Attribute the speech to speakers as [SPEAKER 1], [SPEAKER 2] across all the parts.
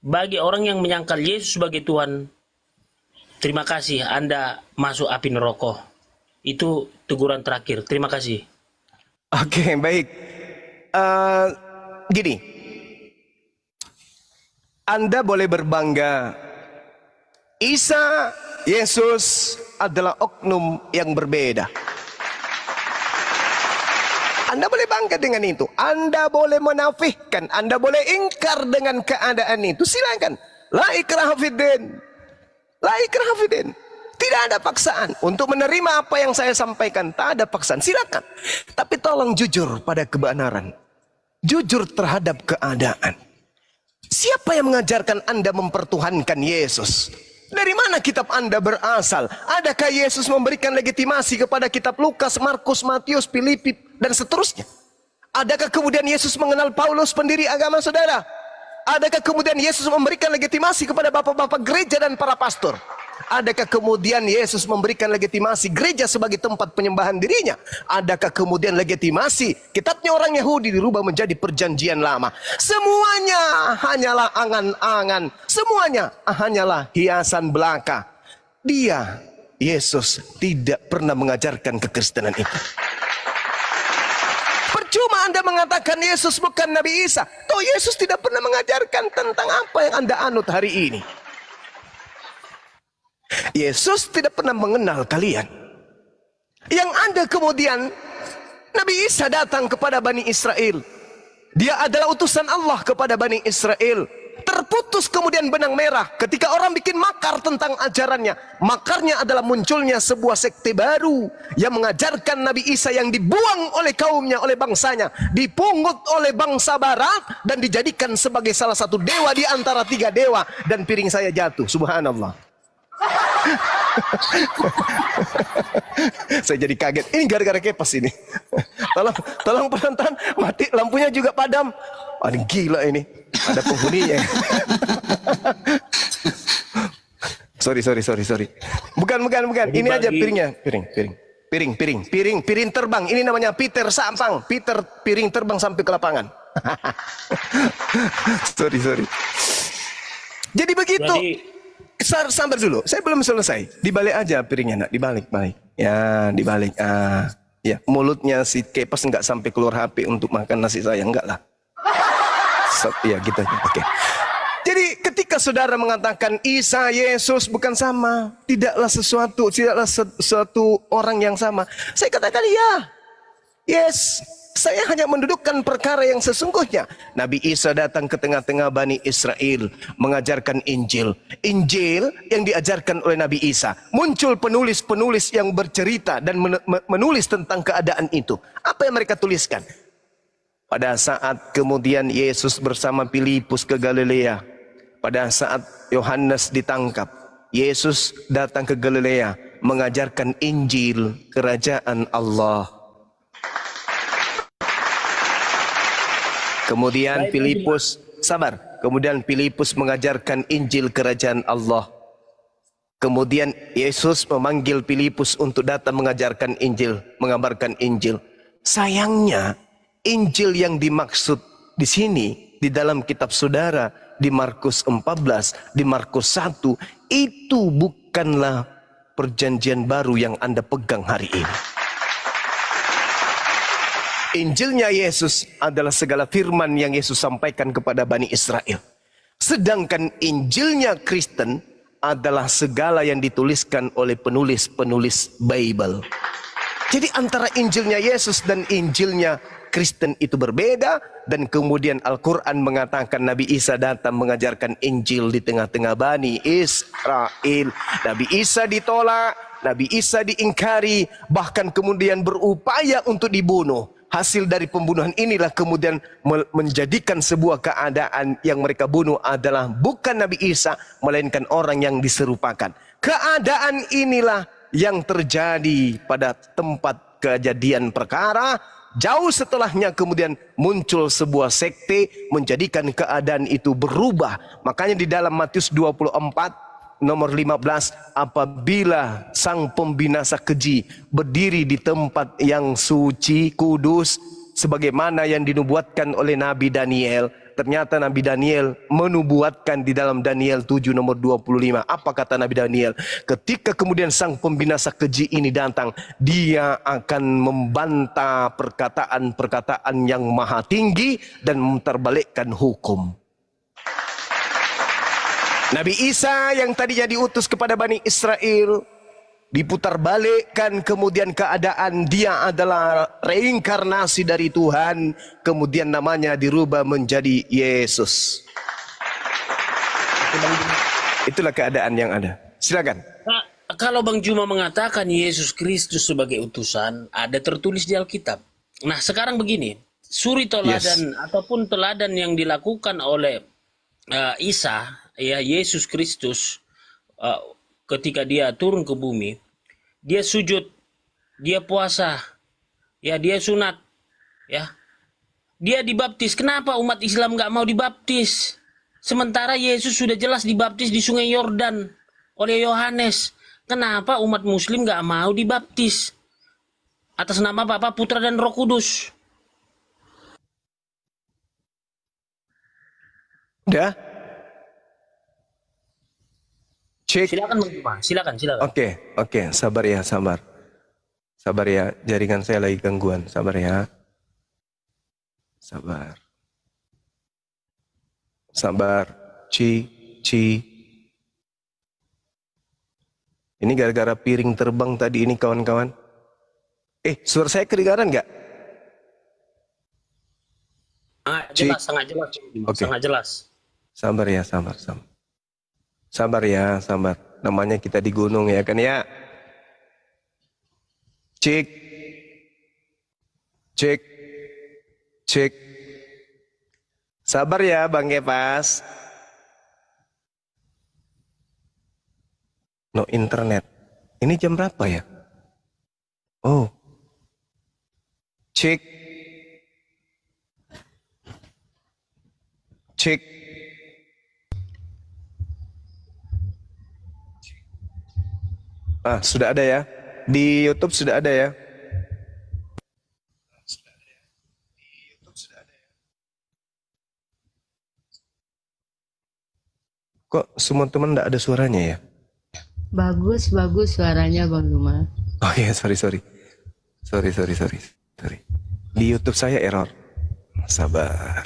[SPEAKER 1] Bagi orang yang menyangkal Yesus sebagai Tuhan, terima kasih Anda masuk api neraka. Itu teguran terakhir. Terima kasih.
[SPEAKER 2] Oke, baik. Gini, Anda boleh berbangga. Isa, Yesus adalah oknum yang berbeda. Anda boleh bangga dengan itu. Anda boleh menafikan, Anda boleh ingkar dengan keadaan itu. Silakan. La ikraha fiddin. La ikraha fiddin. Tidak ada paksaan untuk menerima apa yang saya sampaikan. Tak ada paksaan. Silakan. Tapi tolong jujur pada kebenaran. Jujur terhadap keadaan. Siapa yang mengajarkan Anda mempertuhankan Yesus? Dari mana kitab Anda berasal? Adakah Yesus memberikan legitimasi kepada kitab Lukas, Markus, Matius, Filipi, dan seterusnya? Adakah kemudian Yesus mengenal Paulus, pendiri agama saudara? Adakah kemudian Yesus memberikan legitimasi kepada bapak-bapak gereja dan para pastor? Adakah kemudian Yesus memberikan legitimasi gereja sebagai tempat penyembahan dirinya? Adakah kemudian legitimasi kitabnya orang Yahudi dirubah menjadi perjanjian lama? Semuanya hanyalah angan-angan. Semuanya hanyalah hiasan belaka. Dia, Yesus, tidak pernah mengajarkan kekristenan itu. Percuma Anda mengatakan Yesus bukan Nabi Isa. Toh Yesus tidak pernah mengajarkan tentang apa yang Anda anut hari ini. Yesus tidak pernah mengenal kalian. Yang Anda kemudian, Nabi Isa datang kepada Bani Israel. Dia adalah utusan Allah kepada Bani Israel. Terputus kemudian benang merah ketika orang bikin makar tentang ajarannya. Makarnya adalah munculnya sebuah sekte baru yang mengajarkan Nabi Isa yang dibuang oleh kaumnya, oleh bangsanya, dipungut oleh bangsa barat dan dijadikan sebagai salah satu dewa di antara tiga dewa. Dan piring saya jatuh, subhanallah. Saya jadi kaget. Ini gara-gara kepas ini. Tolong penonton, mati lampunya juga padam. Ini gila ini. Ada penghuninya. Sorry. Bukan. Ini aja piringnya. Piring terbang. Ini namanya Peter Sampang. Peter piring terbang sampai ke lapangan. Sorry. Jadi begitu. Sabar dulu, saya belum selesai. Dibalik aja piringnya, nak. Dibalik. Ya, dibalik. Ya, mulutnya si kepas nggak sampai keluar HP untuk makan nasi saya, enggak lah. Ya, gitu aja. Oke. Jadi ketika saudara mengatakan Isa, Yesus bukan sama, tidaklah sesuatu orang yang sama. Saya katakan ya. Yes. Saya hanya mendudukkan perkara yang sesungguhnya. Nabi Isa datang ke tengah-tengah Bani Israel mengajarkan Injil. Injil yang diajarkan oleh Nabi Isa. Muncul penulis-penulis yang bercerita dan menulis tentang keadaan itu. Apa yang mereka tuliskan? Pada saat kemudian Yesus bersama Filipus ke Galilea. Pada saat Yohanes ditangkap. Yesus datang ke Galilea mengajarkan Injil kerajaan Allah. Kemudian Filipus, Kemudian Filipus mengajarkan Injil kerajaan Allah. Kemudian Yesus memanggil Filipus untuk datang mengajarkan Injil, mengabarkan Injil. Sayangnya, Injil yang dimaksud di sini, di dalam kitab saudara, di Markus 14, di Markus 1, itu bukanlah perjanjian baru yang Anda pegang hari ini. Injilnya Yesus adalah segala firman yang Yesus sampaikan kepada Bani Israel. Sedangkan Injilnya Kristen adalah segala yang dituliskan oleh penulis-penulis Bible. Jadi antara Injilnya Yesus dan Injilnya Kristen itu berbeda. Dan kemudian Al-Quran mengatakan Nabi Isa datang mengajarkan Injil di tengah-tengah Bani Israel. Nabi Isa ditolak, Nabi Isa diingkari, bahkan kemudian berupaya untuk dibunuh. Hasil dari pembunuhan inilah kemudian menjadikan sebuah keadaan yang mereka bunuh adalah bukan Nabi Isa, melainkan orang yang diserupakan. Keadaan inilah yang terjadi pada tempat kejadian perkara. Jauh setelahnya kemudian muncul sebuah sekte menjadikan keadaan itu berubah. Makanya di dalam Matius 24 nomor 15, apabila sang pembinasa keji berdiri di tempat yang suci, kudus, sebagaimana yang dinubuatkan oleh Nabi Daniel, Ternyata Nabi Daniel menubuatkan di dalam Daniel 7 nomor 25. Apa kata Nabi Daniel? Ketika kemudian sang pembinasa keji ini datang, dia akan membantah perkataan-perkataan yang maha tinggi dan memutarbalikkan hukum. Nabi Isa yang tadinya diutus kepada Bani Israel, diputarbalikkan kemudian keadaan dia adalah reinkarnasi dari Tuhan, kemudian namanya dirubah menjadi Yesus. Itulah keadaan yang ada. Silakan.
[SPEAKER 1] Nah, kalau Bang Juma mengatakan Yesus Kristus sebagai utusan, ada tertulis di Alkitab. Nah, sekarang begini, suri teladan ataupun teladan yang dilakukan oleh Isa, ya Yesus Kristus, ketika dia turun ke bumi, dia sujud, dia puasa, ya dia sunat, ya dia dibaptis. Kenapa umat Islam nggak mau dibaptis? Sementara Yesus sudah jelas dibaptis di Sungai Yordan oleh Yohanes. Kenapa umat Muslim nggak mau dibaptis? Atas nama Bapa, Putra dan Roh Kudus.
[SPEAKER 2] Udah? Cek.
[SPEAKER 1] Silakan Bang Juma, silakan.
[SPEAKER 2] Oke, sabar ya, sabar. Sabar ya, jaringan saya lagi gangguan, sabar ya. Sabar. Ci. Ini gara-gara piring terbang tadi ini kawan-kawan. Suara saya kedengaran nggak?
[SPEAKER 1] Jelas, sangat jelas.
[SPEAKER 2] Oke.
[SPEAKER 1] Sangat jelas.
[SPEAKER 2] Sabar ya, sabar. Sabar ya, sabar. Namanya kita di gunung ya kan ya. Cek. Sabar ya Bang Kepas. No internet. Ini jam berapa ya? Oh. Cek. Sudah ada ya. Di YouTube sudah ada ya. Kok semua teman enggak ada suaranya ya?
[SPEAKER 3] Bagus suaranya Bang Juma.
[SPEAKER 2] Oh iya, sorry. Sorry. Di YouTube saya error. Sabar.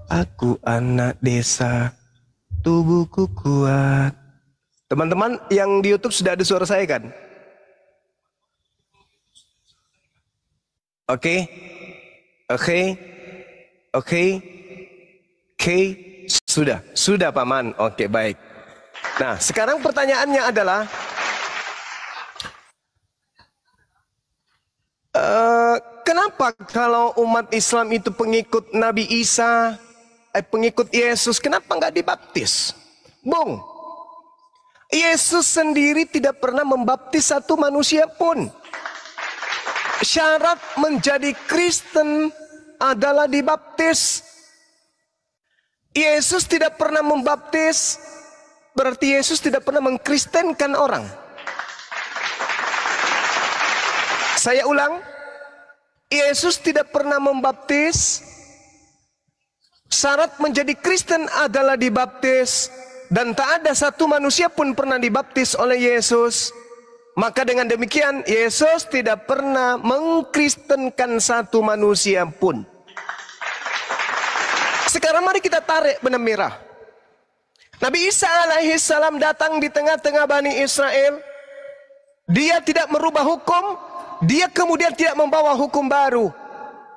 [SPEAKER 2] Aku anak desa, tubuhku kuat. Teman-teman yang di YouTube sudah ada suara saya kan? Oke. Sudah Paman. Oke, baik. Nah, sekarang pertanyaannya adalah kenapa kalau umat Islam itu pengikut Nabi Isa, pengikut Yesus, kenapa nggak dibaptis? Bung, Yesus sendiri tidak pernah membaptis satu manusia pun. Syarat menjadi Kristen adalah dibaptis. Yesus tidak pernah membaptis, berarti Yesus tidak pernah mengkristenkan orang. Saya ulang, Yesus tidak pernah membaptis. Syarat menjadi Kristen adalah dibaptis. Dan tak ada satu manusia pun pernah dibaptis oleh Yesus. Maka dengan demikian Yesus tidak pernah mengkristenkan satu manusia pun. Sekarang mari kita tarik benang merah. Nabi Isa alaihissalam datang di tengah-tengah Bani Israel. Dia tidak merubah hukum. Dia kemudian tidak membawa hukum baru.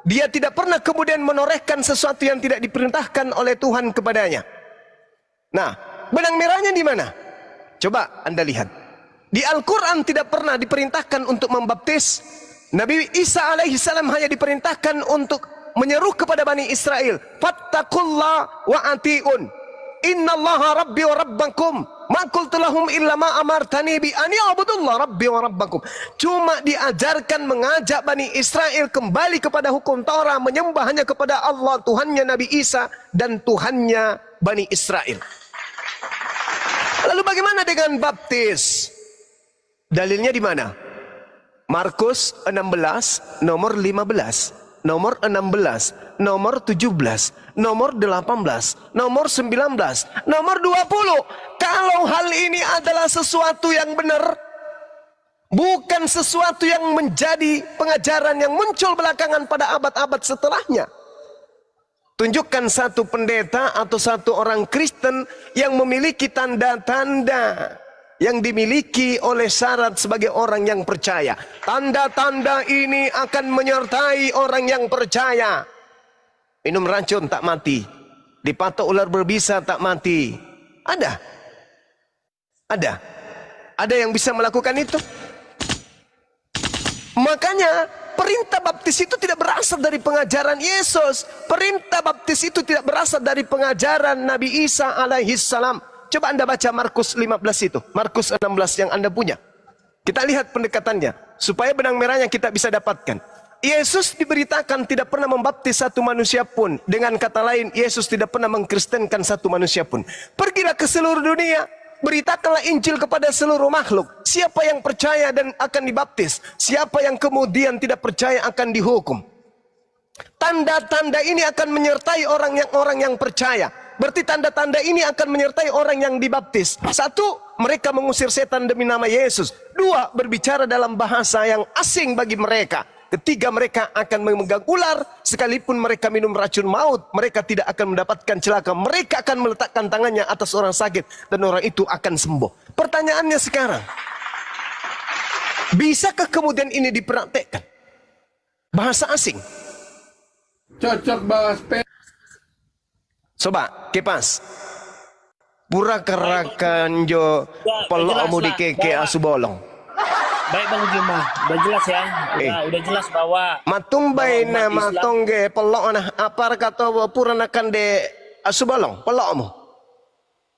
[SPEAKER 2] Dia tidak pernah kemudian menorehkan sesuatu yang tidak diperintahkan oleh Tuhan kepadanya. Nah, benang merahnya di mana? Coba Anda lihat. Di Al-Quran tidak pernah diperintahkan untuk membaptis. Nabi Isa alaihissalam hanya diperintahkan untuk menyeru kepada Bani Israel. Fattakullah wa ati'un. Innallaha rabbi wa rabbakum. Ma qultu lahum illa ma amartani bi an ya'budullah rabbi wa rabbakum. Cuma diajarkan mengajak Bani Israel kembali kepada hukum Taurat, menyembah hanya kepada Allah, Tuhannya Nabi Isa dan Tuhannya Bani Israel. Lalu bagaimana dengan baptis? Dalilnya di mana? Markus 16 nomor 15. Nomor 16. nomor 17, nomor 18, nomor 19, nomor 20. Kalau hal ini adalah sesuatu yang benar, bukan sesuatu yang menjadi pengajaran yang muncul belakangan pada abad-abad setelahnya. Tunjukkan satu pendeta atau satu orang Kristen yang memiliki tanda-tanda yang dimiliki oleh syarat sebagai orang yang percaya. Tanda-tanda ini akan menyertai orang yang percaya. Minum racun tak mati, dipatok ular berbisa tak mati. Ada? Ada yang bisa melakukan itu? Makanya perintah baptis itu tidak berasal dari pengajaran Yesus. Perintah baptis itu tidak berasal dari pengajaran Nabi Isa alaihi salam. Coba Anda baca Markus 15 itu. Markus 16 yang Anda punya. Kita lihat pendekatannya. Supaya benang merahnya kita bisa dapatkan. Yesus diberitakan tidak pernah membaptis satu manusia pun. Dengan kata lain, Yesus tidak pernah mengkristenkan satu manusia pun. Pergilah ke seluruh dunia. Beritakanlah Injil kepada seluruh makhluk. Siapa yang percaya dan akan dibaptis. Siapa yang kemudian tidak percaya akan dihukum. Tanda-tanda ini akan menyertai orang yang percaya. Berarti tanda-tanda ini akan menyertai orang yang dibaptis. Satu, mereka mengusir setan demi nama Yesus. Dua, berbicara dalam bahasa yang asing bagi mereka. Ketiga, mereka akan memegang ular. Sekalipun mereka minum racun maut, mereka tidak akan mendapatkan celaka. Mereka akan meletakkan tangannya atas orang sakit dan orang itu akan sembuh. Pertanyaannya sekarang, bisakah kemudian ini dipraktekkan? Bahasa asing.
[SPEAKER 4] Cocok bahas
[SPEAKER 2] Coba, kipas. Pura kerakan jo pelokmu di keke asu bolong.
[SPEAKER 1] Baik Bang Juma, udah jelas ya. Udah jelas bahwa
[SPEAKER 2] matumbai na matongge pelok nah apa kata pura nakan de asu bolong pelokmu.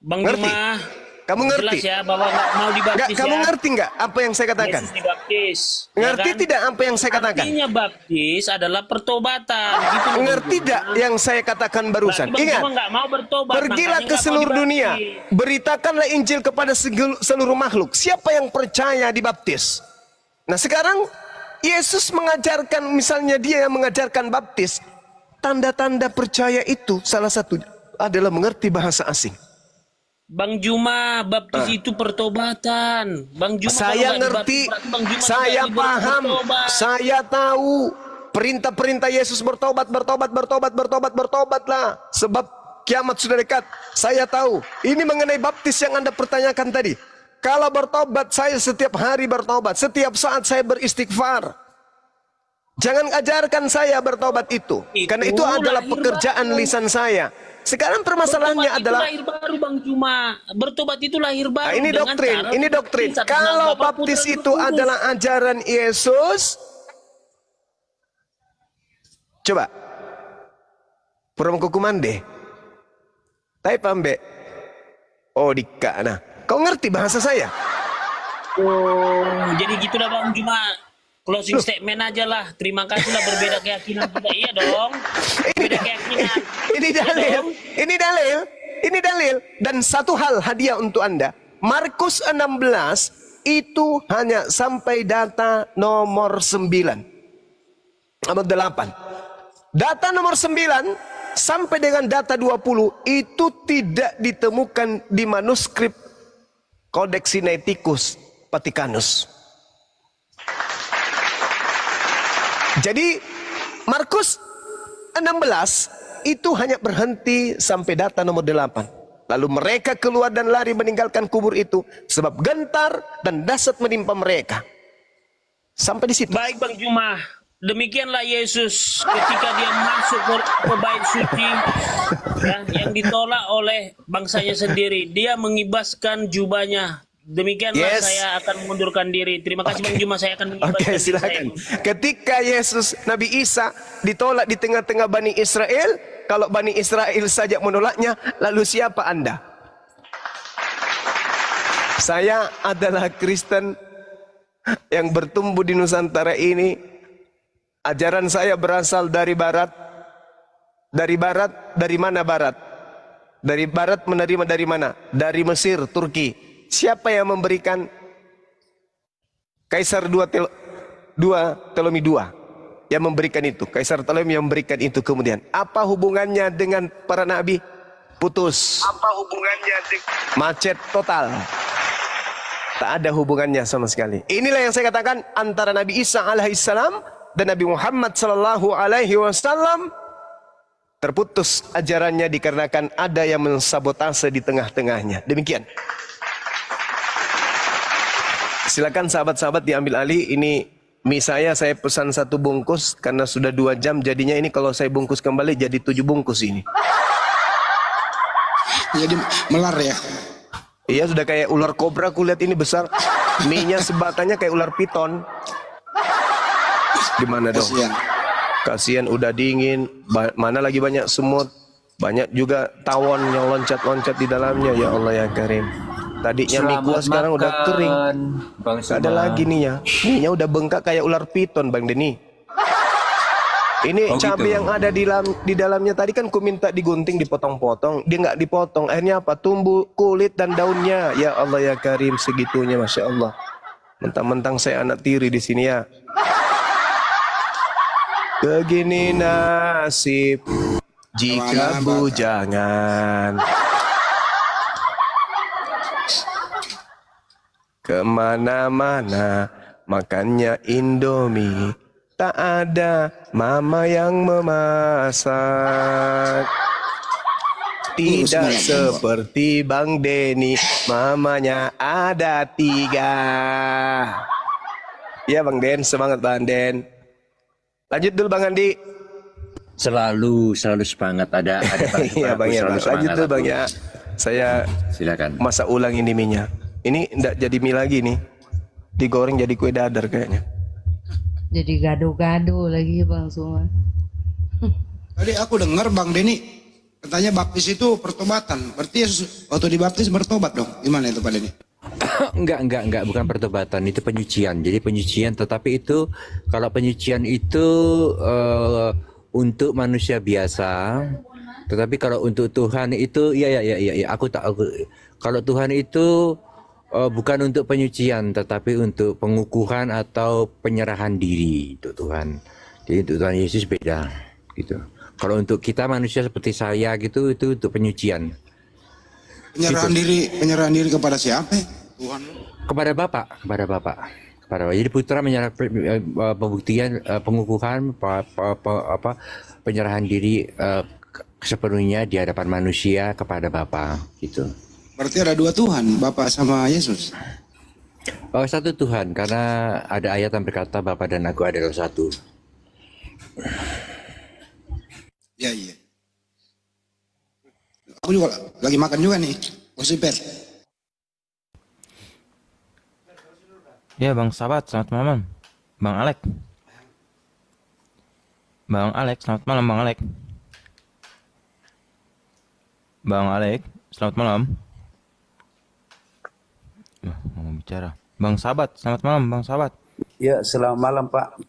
[SPEAKER 1] Bang
[SPEAKER 2] Ngerti?
[SPEAKER 1] Juma,
[SPEAKER 2] Kamu ngerti?
[SPEAKER 1] jelas ya bahwa nggak mau dibaptis.
[SPEAKER 2] Nggak, kamu
[SPEAKER 1] ya.
[SPEAKER 2] ngerti nggak apa yang saya katakan?
[SPEAKER 1] Yesus dibaptis.
[SPEAKER 2] Ngerti
[SPEAKER 1] ya kan?
[SPEAKER 2] tidak apa yang saya katakan?
[SPEAKER 1] Artinya baptis adalah pertobatan. Gitu loh,
[SPEAKER 2] Ngerti
[SPEAKER 1] Bang
[SPEAKER 2] tidak
[SPEAKER 1] Juma.
[SPEAKER 2] yang saya katakan barusan?
[SPEAKER 1] Berarti Bang
[SPEAKER 2] Ingat,
[SPEAKER 1] Juma nggak mau bertobat.
[SPEAKER 2] pergilah
[SPEAKER 1] makanya
[SPEAKER 2] ke
[SPEAKER 1] nggak mau
[SPEAKER 2] seluruh
[SPEAKER 1] dibaptis.
[SPEAKER 2] dunia, beritakanlah Injil kepada seluruh makhluk. Siapa yang percaya dibaptis? Nah sekarang Yesus mengajarkan, misalnya dia yang mengajarkan baptis, tanda-tanda percaya itu salah satu adalah mengerti bahasa asing.
[SPEAKER 1] Bang Juma, baptis itu pertobatan. Bang Juma,
[SPEAKER 2] Saya
[SPEAKER 1] kalau nggak
[SPEAKER 2] ngerti,
[SPEAKER 1] dibaptis, Bang Juma
[SPEAKER 2] saya
[SPEAKER 1] tidak
[SPEAKER 2] paham,
[SPEAKER 1] bertobat.
[SPEAKER 2] saya tahu perintah-perintah Yesus bertobatlah. Sebab kiamat sudah dekat. Saya tahu. Ini mengenai baptis yang Anda pertanyakan tadi. Kalau bertobat, saya setiap hari bertobat. Setiap saat saya beristighfar. Jangan ajarkan saya bertobat itu. Karena itu adalah pekerjaan lisan saya. Sekarang permasalahannya
[SPEAKER 1] Bertobat
[SPEAKER 2] adalah
[SPEAKER 1] itu lahir baru Bang Juma. Bertobat itu lahir baru.
[SPEAKER 2] Nah, ini
[SPEAKER 1] dengan
[SPEAKER 2] doktrin,
[SPEAKER 1] cara
[SPEAKER 2] ini doktrin.
[SPEAKER 1] baptis atas
[SPEAKER 2] Kalau
[SPEAKER 1] nama Bapa,
[SPEAKER 2] baptis
[SPEAKER 1] Putra, dan
[SPEAKER 2] itu
[SPEAKER 1] Roh Kudus.
[SPEAKER 2] adalah ajaran Yesus, coba, pura kukumande, tapi pambe, oh dika, nah, kau ngerti bahasa saya?
[SPEAKER 1] Oh, jadi gitulah Bang Juma. Closing statement aja lah. Terima kasih lah, berbeda keyakinan kita. Iya dong. Berbeda keyakinan.
[SPEAKER 2] Ini dalil, ini dalil, dan satu hal hadiah untuk Anda. Markus 16 itu hanya sampai data nomor 9. Nomor 8. Data nomor 9 sampai dengan data 20 itu tidak ditemukan di manuskrip Codex Sinaiticus Vaticanus. Jadi Markus 16 itu hanya berhenti sampai data nomor 8. Lalu mereka keluar dan lari meninggalkan kubur itu sebab gentar dan dahsyat menimpa mereka. Sampai di situ.
[SPEAKER 1] Baik Bang Juma. Demikianlah Yesus ketika dia masuk ke bait suci ya, yang ditolak oleh bangsanya sendiri. Dia mengibaskan jubahnya. Demikianlah saya akan mengundurkan diri. Terima kasih Bang Juma, saya akan mengibaskan diri
[SPEAKER 2] silakan.
[SPEAKER 1] saya.
[SPEAKER 2] Ketika Yesus, Nabi Isa ditolak di tengah-tengah Bani Israel, kalau Bani Israel saja menolaknya, lalu siapa Anda? Saya adalah Kristen yang bertumbuh di Nusantara ini. Ajaran saya berasal dari barat. Dari barat, dari mana barat? Dari barat menerima dari mana? Dari Mesir, Turki. Siapa yang memberikan Kaisar Ptolemy II? yang memberikan itu. Kaisar Ptolemy yang memberikan itu kemudian. Apa hubungannya dengan para nabi? Putus. Apa hubungannya dengan macet total? Tak ada hubungannya sama sekali. Inilah yang saya katakan antara Nabi Isa alaihissalam dan Nabi Muhammad sallallahu alaihi wasallam terputus ajarannya dikarenakan ada yang mensabotase di tengah-tengahnya. Demikian. Silakan sahabat-sahabat diambil alih. Ini mie saya pesan 1 bungkus karena sudah 2 jam. Jadinya ini kalau saya bungkus kembali jadi 7 bungkus ini.
[SPEAKER 4] Jadi melar ya.
[SPEAKER 2] Iya, sudah kayak ular kobra kulihat ini besar. Mie-nya sebatannya kayak ular piton. Gimana dong? Kasihan udah dingin, mana lagi banyak semut, banyak juga tawon yang loncat-loncat di dalamnya. Ya Allah ya Karim. Tadinya mie gua sekarang udah kering. Gak ada lagi nih ya. Mie-nya udah bengkak kayak ular piton, Bang Deni. Ini cabai yang ada di dalamnya tadi kan ku minta digunting, dipotong-potong, dia nggak dipotong. Akhirnya apa? Tumbuh kulit dan daunnya. Ya Allah ya Karim, segitunya, Masya Allah. Mentang-mentang saya anak tiri di sini ya. Begini nasib jika bujangan kemana-mana makannya Indomie. Tak ada mama yang memasak. Tidak seperti Bang Deni, mamanya ada 3. Ya Bang Den, semangat Bang Den. Lanjut dulu Bang Andi.
[SPEAKER 5] Selalu semangat, ada
[SPEAKER 2] Iya Bang ya, lanjut dulu Bang ya. Saya
[SPEAKER 5] silakan.
[SPEAKER 2] Masak ulang ini minyak. Ini enggak jadi mie lagi nih. Digoreng jadi kue dadar kayaknya.
[SPEAKER 3] Jadi gado-gado lagi Bang semua.
[SPEAKER 4] Tadi aku dengar Bang Deni katanya baptis itu pertobatan. Berarti Yesus waktu dibaptis bertobat dong. Gimana itu Pak Deni?
[SPEAKER 5] Enggak, bukan pertobatan, itu penyucian. Jadi penyucian, tetapi itu kalau penyucian itu untuk manusia biasa. Tetapi kalau untuk Tuhan itu ya kalau Tuhan itu bukan untuk penyucian, tetapi untuk pengukuhan atau penyerahan diri untuk Tuhan. Jadi untuk Tuhan Yesus beda, gitu. Kalau untuk kita manusia seperti saya gitu, itu untuk penyucian.
[SPEAKER 4] Penyerahan diri kepada siapa? Tuhan.
[SPEAKER 5] Kepada Bapa. Jadi putra menyerah pembuktian, pengukuhan, penyerahan diri sepenuhnya di hadapan manusia kepada Bapa, gitu.
[SPEAKER 4] Berarti ada 2 Tuhan, Bapa sama Yesus.
[SPEAKER 5] Satu Tuhan, karena ada ayat yang berkata Bapa dan Aku adalah satu.
[SPEAKER 4] Iya. Aku juga lagi makan juga nih, Osiper.
[SPEAKER 6] Ya Bang Sahabat, selamat malam. Bang Alek, selamat malam Bang Alek. Bang Alek, selamat malam. Mau bicara. Bang Sahabat, selamat malam Bang Sahabat.
[SPEAKER 7] Ya, selamat malam Pak.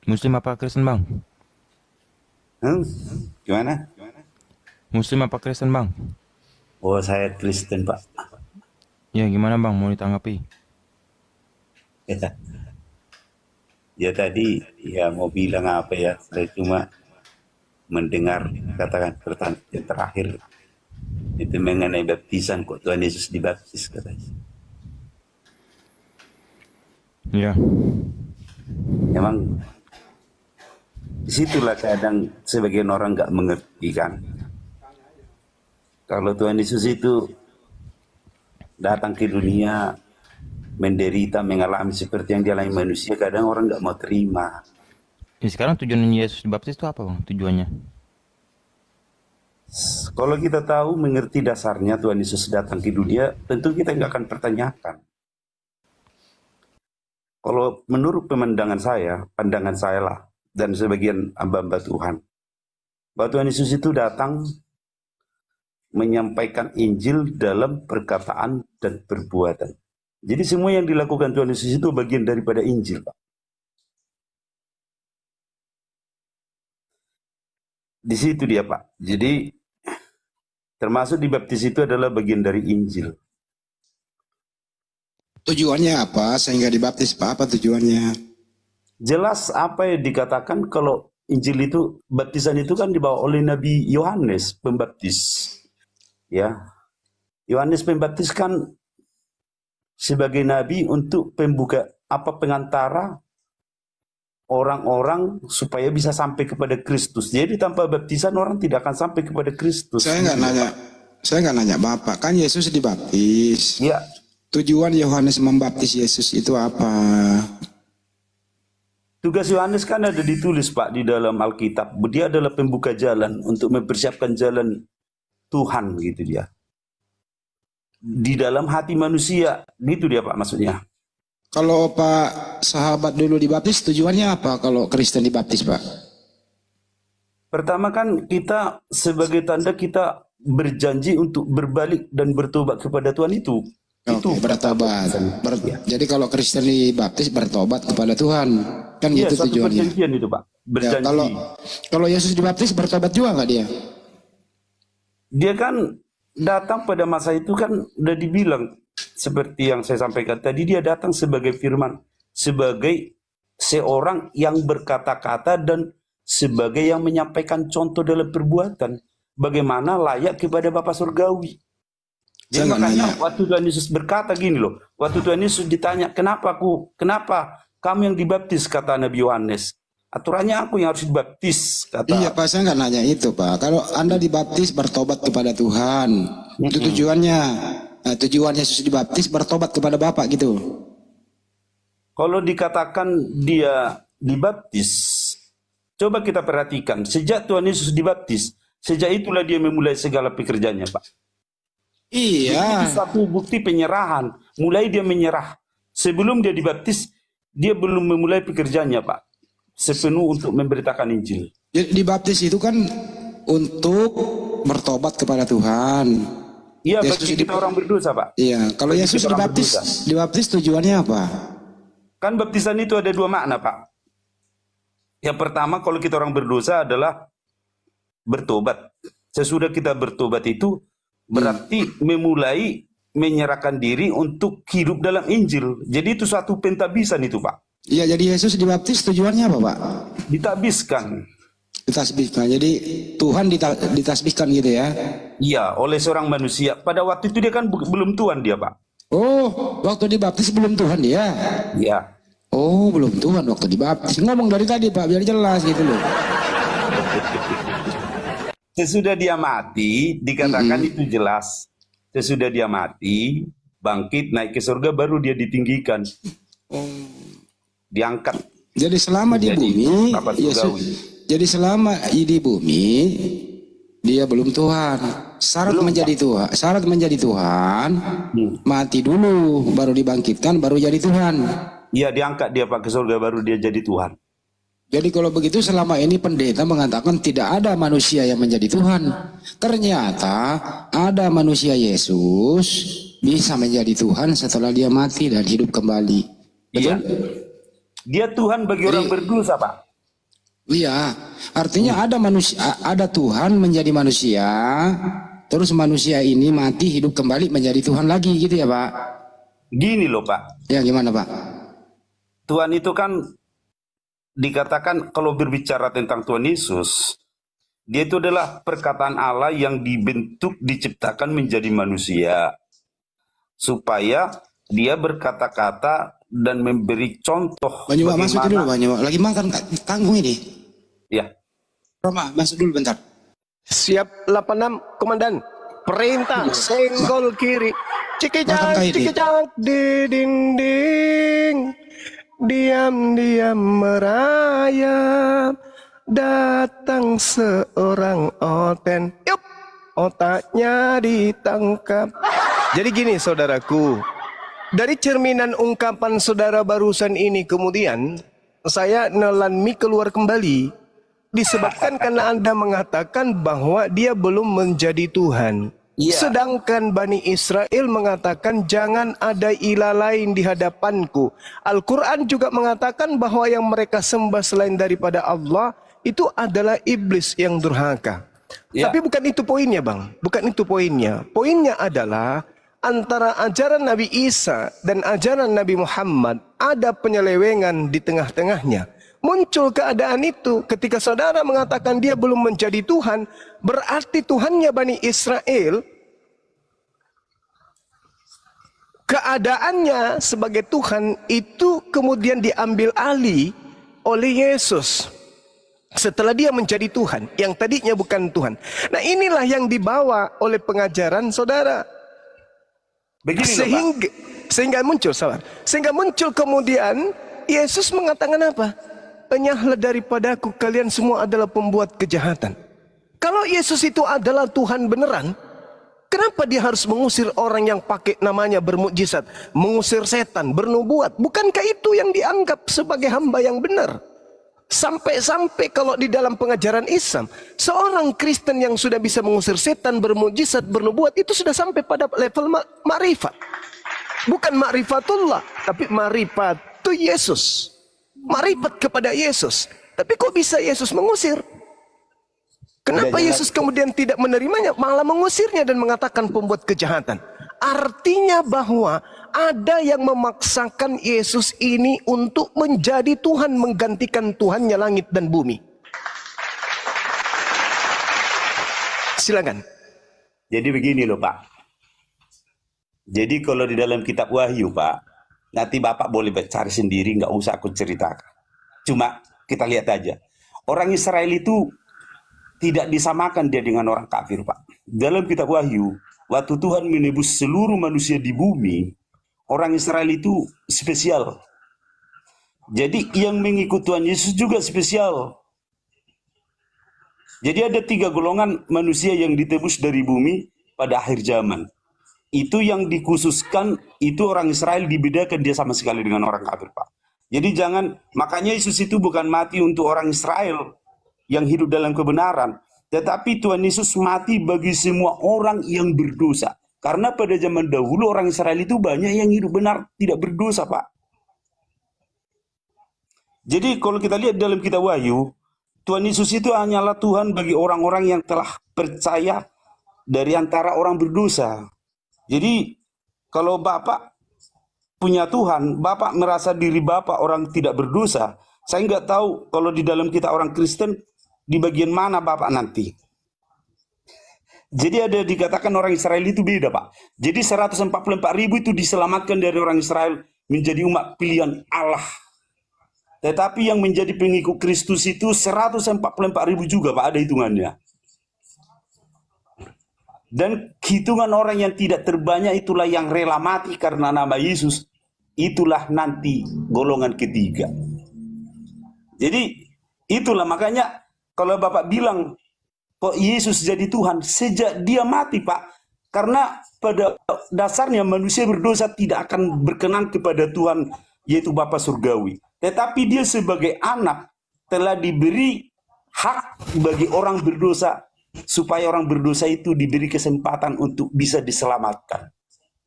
[SPEAKER 6] Muslim apa Kristen Bang?
[SPEAKER 7] Gimana?
[SPEAKER 6] Muslim apa Kristen Bang?
[SPEAKER 7] Oh, saya Kristen Pak.
[SPEAKER 6] Ya gimana Bang, mau ditanggapi?
[SPEAKER 7] Ya tadi ya mau bilang apa ya, saya cuma mendengar katakan pertanyaan yang terakhir itu mengenai baptisan, kok Tuhan Yesus dibaptis katanya.
[SPEAKER 6] Ya.
[SPEAKER 7] Memang disitulah kadang sebagian orang nggak mengerti kan. Kalau Tuhan Yesus itu datang ke dunia, menderita, mengalami seperti yang dialami manusia, kadang orang nggak mau terima.
[SPEAKER 6] Ya, sekarang tujuan Yesus dibaptis itu apa Bang? Tujuannya?
[SPEAKER 7] Kalau kita tahu, mengerti dasarnya Tuhan Yesus datang ke dunia, tentu kita nggak akan pertanyakan. Kalau menurut pandangan saya lah, dan sebagian hamba-hamba Tuhan, bahwa Tuhan Yesus itu datang menyampaikan Injil dalam perkataan dan perbuatan. Jadi semua yang dilakukan Tuhan Yesus itu bagian daripada Injil, Pak. Di situ dia, Pak. Jadi termasuk dibaptis itu adalah bagian dari Injil.
[SPEAKER 4] Tujuannya apa sehingga dibaptis Pak? Apa tujuannya?
[SPEAKER 7] jelas apa yang dikatakan kalau Injil itu, baptisan itu kan dibawa oleh Nabi Yohanes Pembaptis. Ya, Yohanes Pembaptis kan sebagai nabi untuk pengantara orang-orang supaya bisa sampai kepada Kristus. Jadi tanpa baptisan orang tidak akan sampai kepada Kristus.
[SPEAKER 4] Saya nggak nanya Bapak, kan Yesus dibaptis.
[SPEAKER 7] Ya,
[SPEAKER 4] Tujuan Yohanes membaptis Yesus itu apa?
[SPEAKER 7] tugas Yohanes kan ada ditulis Pak di dalam Alkitab. Dia adalah pembuka jalan untuk mempersiapkan jalan Tuhan gitu dia. Di dalam hati manusia, gitu dia Pak maksudnya.
[SPEAKER 4] Kalau Pak sahabat dulu dibaptis, tujuannya apa kalau Kristen dibaptis Pak?
[SPEAKER 7] Pertama kan kita sebagai tanda kita berjanji untuk berbalik dan bertobat kepada Tuhan itu. Itu
[SPEAKER 4] bertobat. Jadi kalau Kristen dibaptis bertobat kepada Tuhan, kan
[SPEAKER 7] Iya,
[SPEAKER 4] gitu
[SPEAKER 7] satu
[SPEAKER 4] tujuannya.
[SPEAKER 7] perjanjian itu Pak.
[SPEAKER 4] Ya,
[SPEAKER 7] Berjanji.
[SPEAKER 4] kalau Yesus dibaptis bertobat juga nggak dia?
[SPEAKER 7] Dia kan datang pada masa itu kan udah dibilang seperti yang saya sampaikan tadi, dia datang sebagai firman, sebagai seorang yang berkata-kata dan sebagai yang menyampaikan contoh dalam perbuatan bagaimana layak kepada Bapa Surgawi. Jadi makanya waktu Tuhan Yesus berkata gini loh, waktu Tuhan Yesus ditanya, kenapa kamu yang dibaptis, kata Nabi Yohanes. Aturannya aku yang harus dibaptis, kata.
[SPEAKER 4] Iya Pak, saya nggak nanya itu Pak. Kalau Anda dibaptis bertobat kepada Tuhan, itu tujuannya. Nah, tujuan Yesus dibaptis bertobat kepada Bapa gitu.
[SPEAKER 7] Kalau dikatakan dia dibaptis, coba kita perhatikan, sejak Tuhan Yesus dibaptis, sejak itulah dia memulai segala pekerjaannya Pak.
[SPEAKER 4] Iya.
[SPEAKER 7] Itu satu bukti penyerahan. Mulai dia menyerah. Sebelum dia dibaptis, dia belum memulai pekerjaannya Pak. Sepenuh untuk memberitakan Injil.
[SPEAKER 4] Jadi dibaptis itu kan untuk bertobat kepada Tuhan.
[SPEAKER 7] Iya,
[SPEAKER 4] Yesus
[SPEAKER 7] bagi kita orang berdosa Pak.
[SPEAKER 4] Iya, kalau
[SPEAKER 7] Bagi
[SPEAKER 4] Yesus
[SPEAKER 7] kita orang
[SPEAKER 4] dibaptis tujuannya apa?
[SPEAKER 7] Kan baptisan itu ada dua makna Pak. Yang pertama, kalau kita orang berdosa adalah bertobat. Sesudah kita bertobat itu berarti memulai menyerahkan diri untuk hidup dalam Injil. Jadi itu suatu pentabisan itu Pak.
[SPEAKER 4] Iya, jadi Yesus dibaptis tujuannya apa Pak?
[SPEAKER 7] Ditabiskan.
[SPEAKER 4] Ditasbihkan. Jadi Tuhan ditasbihkan gitu ya?
[SPEAKER 7] Iya, oleh seorang manusia. Pada waktu itu dia kan belum Tuhan dia Pak.
[SPEAKER 4] Oh, waktu dibaptis belum Tuhan dia?
[SPEAKER 7] Iya.
[SPEAKER 4] Oh, belum Tuhan waktu dibaptis. Ngomong dari tadi Pak, biar jelas gitu loh.
[SPEAKER 7] Sesudah dia mati, dikatakan itu jelas. Sesudah dia mati, bangkit, naik ke surga, baru dia ditinggikan. Diangkat.
[SPEAKER 4] Jadi selama di bumi,
[SPEAKER 7] Bapa Surgawi.
[SPEAKER 4] jadi selama di bumi, dia belum Tuhan. Syarat menjadi Tuhan, mati dulu, baru dibangkitkan, baru jadi Tuhan.
[SPEAKER 7] Iya, diangkat dia Pak ke surga, baru dia jadi Tuhan.
[SPEAKER 4] Jadi kalau begitu selama ini pendeta mengatakan tidak ada manusia yang menjadi Tuhan. Ternyata ada manusia Yesus bisa menjadi Tuhan setelah dia mati dan hidup kembali. Betul?
[SPEAKER 7] Iya. Dia Tuhan bagi orang berdosa Pak.
[SPEAKER 4] Iya, artinya ada Tuhan menjadi manusia, terus manusia ini mati hidup kembali menjadi Tuhan lagi gitu ya Pak?
[SPEAKER 7] Gini loh Pak.
[SPEAKER 4] Ya gimana Pak?
[SPEAKER 7] Tuhan itu kan dikatakan kalau berbicara tentang Tuhan Yesus, dia itu adalah perkataan Allah yang dibentuk, diciptakan menjadi manusia. Supaya dia berkata-kata dan memberi contoh.
[SPEAKER 4] Banyak masuk dulu, banyak lagi makan tanggung ini.
[SPEAKER 7] Ya.
[SPEAKER 4] Roma, masuk dulu bentar.
[SPEAKER 2] Siap 86 komandan. Perintah senggol kiri. Cikijak di dinding. Diam-diam merayap. Datang seorang oten. Yup, otaknya ditangkap. Jadi gini saudaraku. Dari cerminan ungkapan saudara barusan ini kemudian saya nelan mi keluar kembali. Disebabkan karena Anda mengatakan bahwa dia belum menjadi Tuhan. Sedangkan Bani Israel mengatakan jangan ada ilah lain di hadapanku. Al-Quran juga mengatakan bahwa yang mereka sembah selain daripada Allah itu adalah iblis yang durhaka. Tapi bukan itu poinnya Bang. Bukan itu poinnya. Poinnya adalah antara ajaran Nabi Isa dan ajaran Nabi Muhammad ada penyelewengan di tengah-tengahnya. Muncul keadaan itu ketika saudara mengatakan dia belum menjadi Tuhan, berarti Tuhannya Bani Israel, keadaannya sebagai Tuhan itu kemudian diambil alih oleh Yesus setelah dia menjadi Tuhan, yang tadinya bukan Tuhan. Nah, inilah yang dibawa oleh pengajaran saudara.
[SPEAKER 7] Begini
[SPEAKER 2] Sehingga muncul, sehingga muncul kemudian Yesus mengatakan apa? Enyahlah daripadaku, kalian semua adalah pembuat kejahatan. Kalau Yesus itu adalah Tuhan beneran, kenapa dia harus mengusir orang yang pakai namanya bermukjizat, mengusir setan, bernubuat? Bukankah itu yang dianggap sebagai hamba yang benar? Sampai-sampai kalau di dalam pengajaran Islam, seorang Kristen yang sudah bisa mengusir setan, bermukjizat, bernubuat, itu sudah sampai pada level ma'rifat. Bukan ma'rifatullah, tapi ma'rifatu Yesus. Ma'rifat kepada Yesus. Tapi kok bisa Yesus mengusir? Kenapa Yesus kemudian tidak menerimanya, malah mengusirnya dan mengatakan pembuat kejahatan? Artinya bahwa ada yang memaksakan Yesus ini untuk menjadi Tuhan, menggantikan Tuhannya langit dan bumi. Silakan.
[SPEAKER 7] Jadi begini loh Pak. Jadi kalau di dalam kitab Wahyu Pak, nanti Bapak boleh cari sendiri, nggak usah aku ceritakan. Cuma kita lihat aja. Orang Israel itu tidak disamakan dia dengan orang kafir Pak. Dalam kitab Wahyu, waktu Tuhan menebus seluruh manusia di bumi, orang Israel itu spesial. Jadi yang mengikut Tuhan Yesus juga spesial. Jadi ada 3 golongan manusia yang ditebus dari bumi pada akhir zaman. Itu yang dikhususkan, itu orang Israel dibedakan dia sama sekali dengan orang kafir Pak. Jadi jangan, makanya Yesus itu bukan mati untuk orang Israel yang hidup dalam kebenaran, tetapi Tuhan Yesus mati bagi semua orang yang berdosa. Karena pada zaman dahulu orang Israel itu banyak yang hidup benar, tidak berdosa Pak. Jadi kalau kita lihat dalam kitab Wahyu, Tuhan Yesus itu hanyalah Tuhan bagi orang-orang yang telah percaya dari antara orang berdosa. Jadi kalau Bapak punya Tuhan, Bapak merasa diri Bapak orang tidak berdosa. Saya nggak tahu kalau di dalam kita orang Kristen, di bagian mana Bapak nanti. Jadi ada dikatakan orang Israel itu beda Pak. Jadi 144.000 itu diselamatkan dari orang Israel menjadi umat pilihan Allah. Tetapi yang menjadi pengikut Kristus itu 144.000 juga Pak, ada hitungannya. Dan hitungan orang yang tidak terbanyak itulah yang rela mati karena nama Yesus. Itulah nanti golongan ketiga. Jadi itulah makanya kalau Bapak bilang kok Yesus jadi Tuhan sejak dia mati Pak. Karena pada dasarnya manusia berdosa tidak akan berkenan kepada Tuhan yaitu Bapa Surgawi. Tetapi dia sebagai anak telah diberi hak bagi orang berdosa supaya orang berdosa itu diberi kesempatan untuk bisa diselamatkan.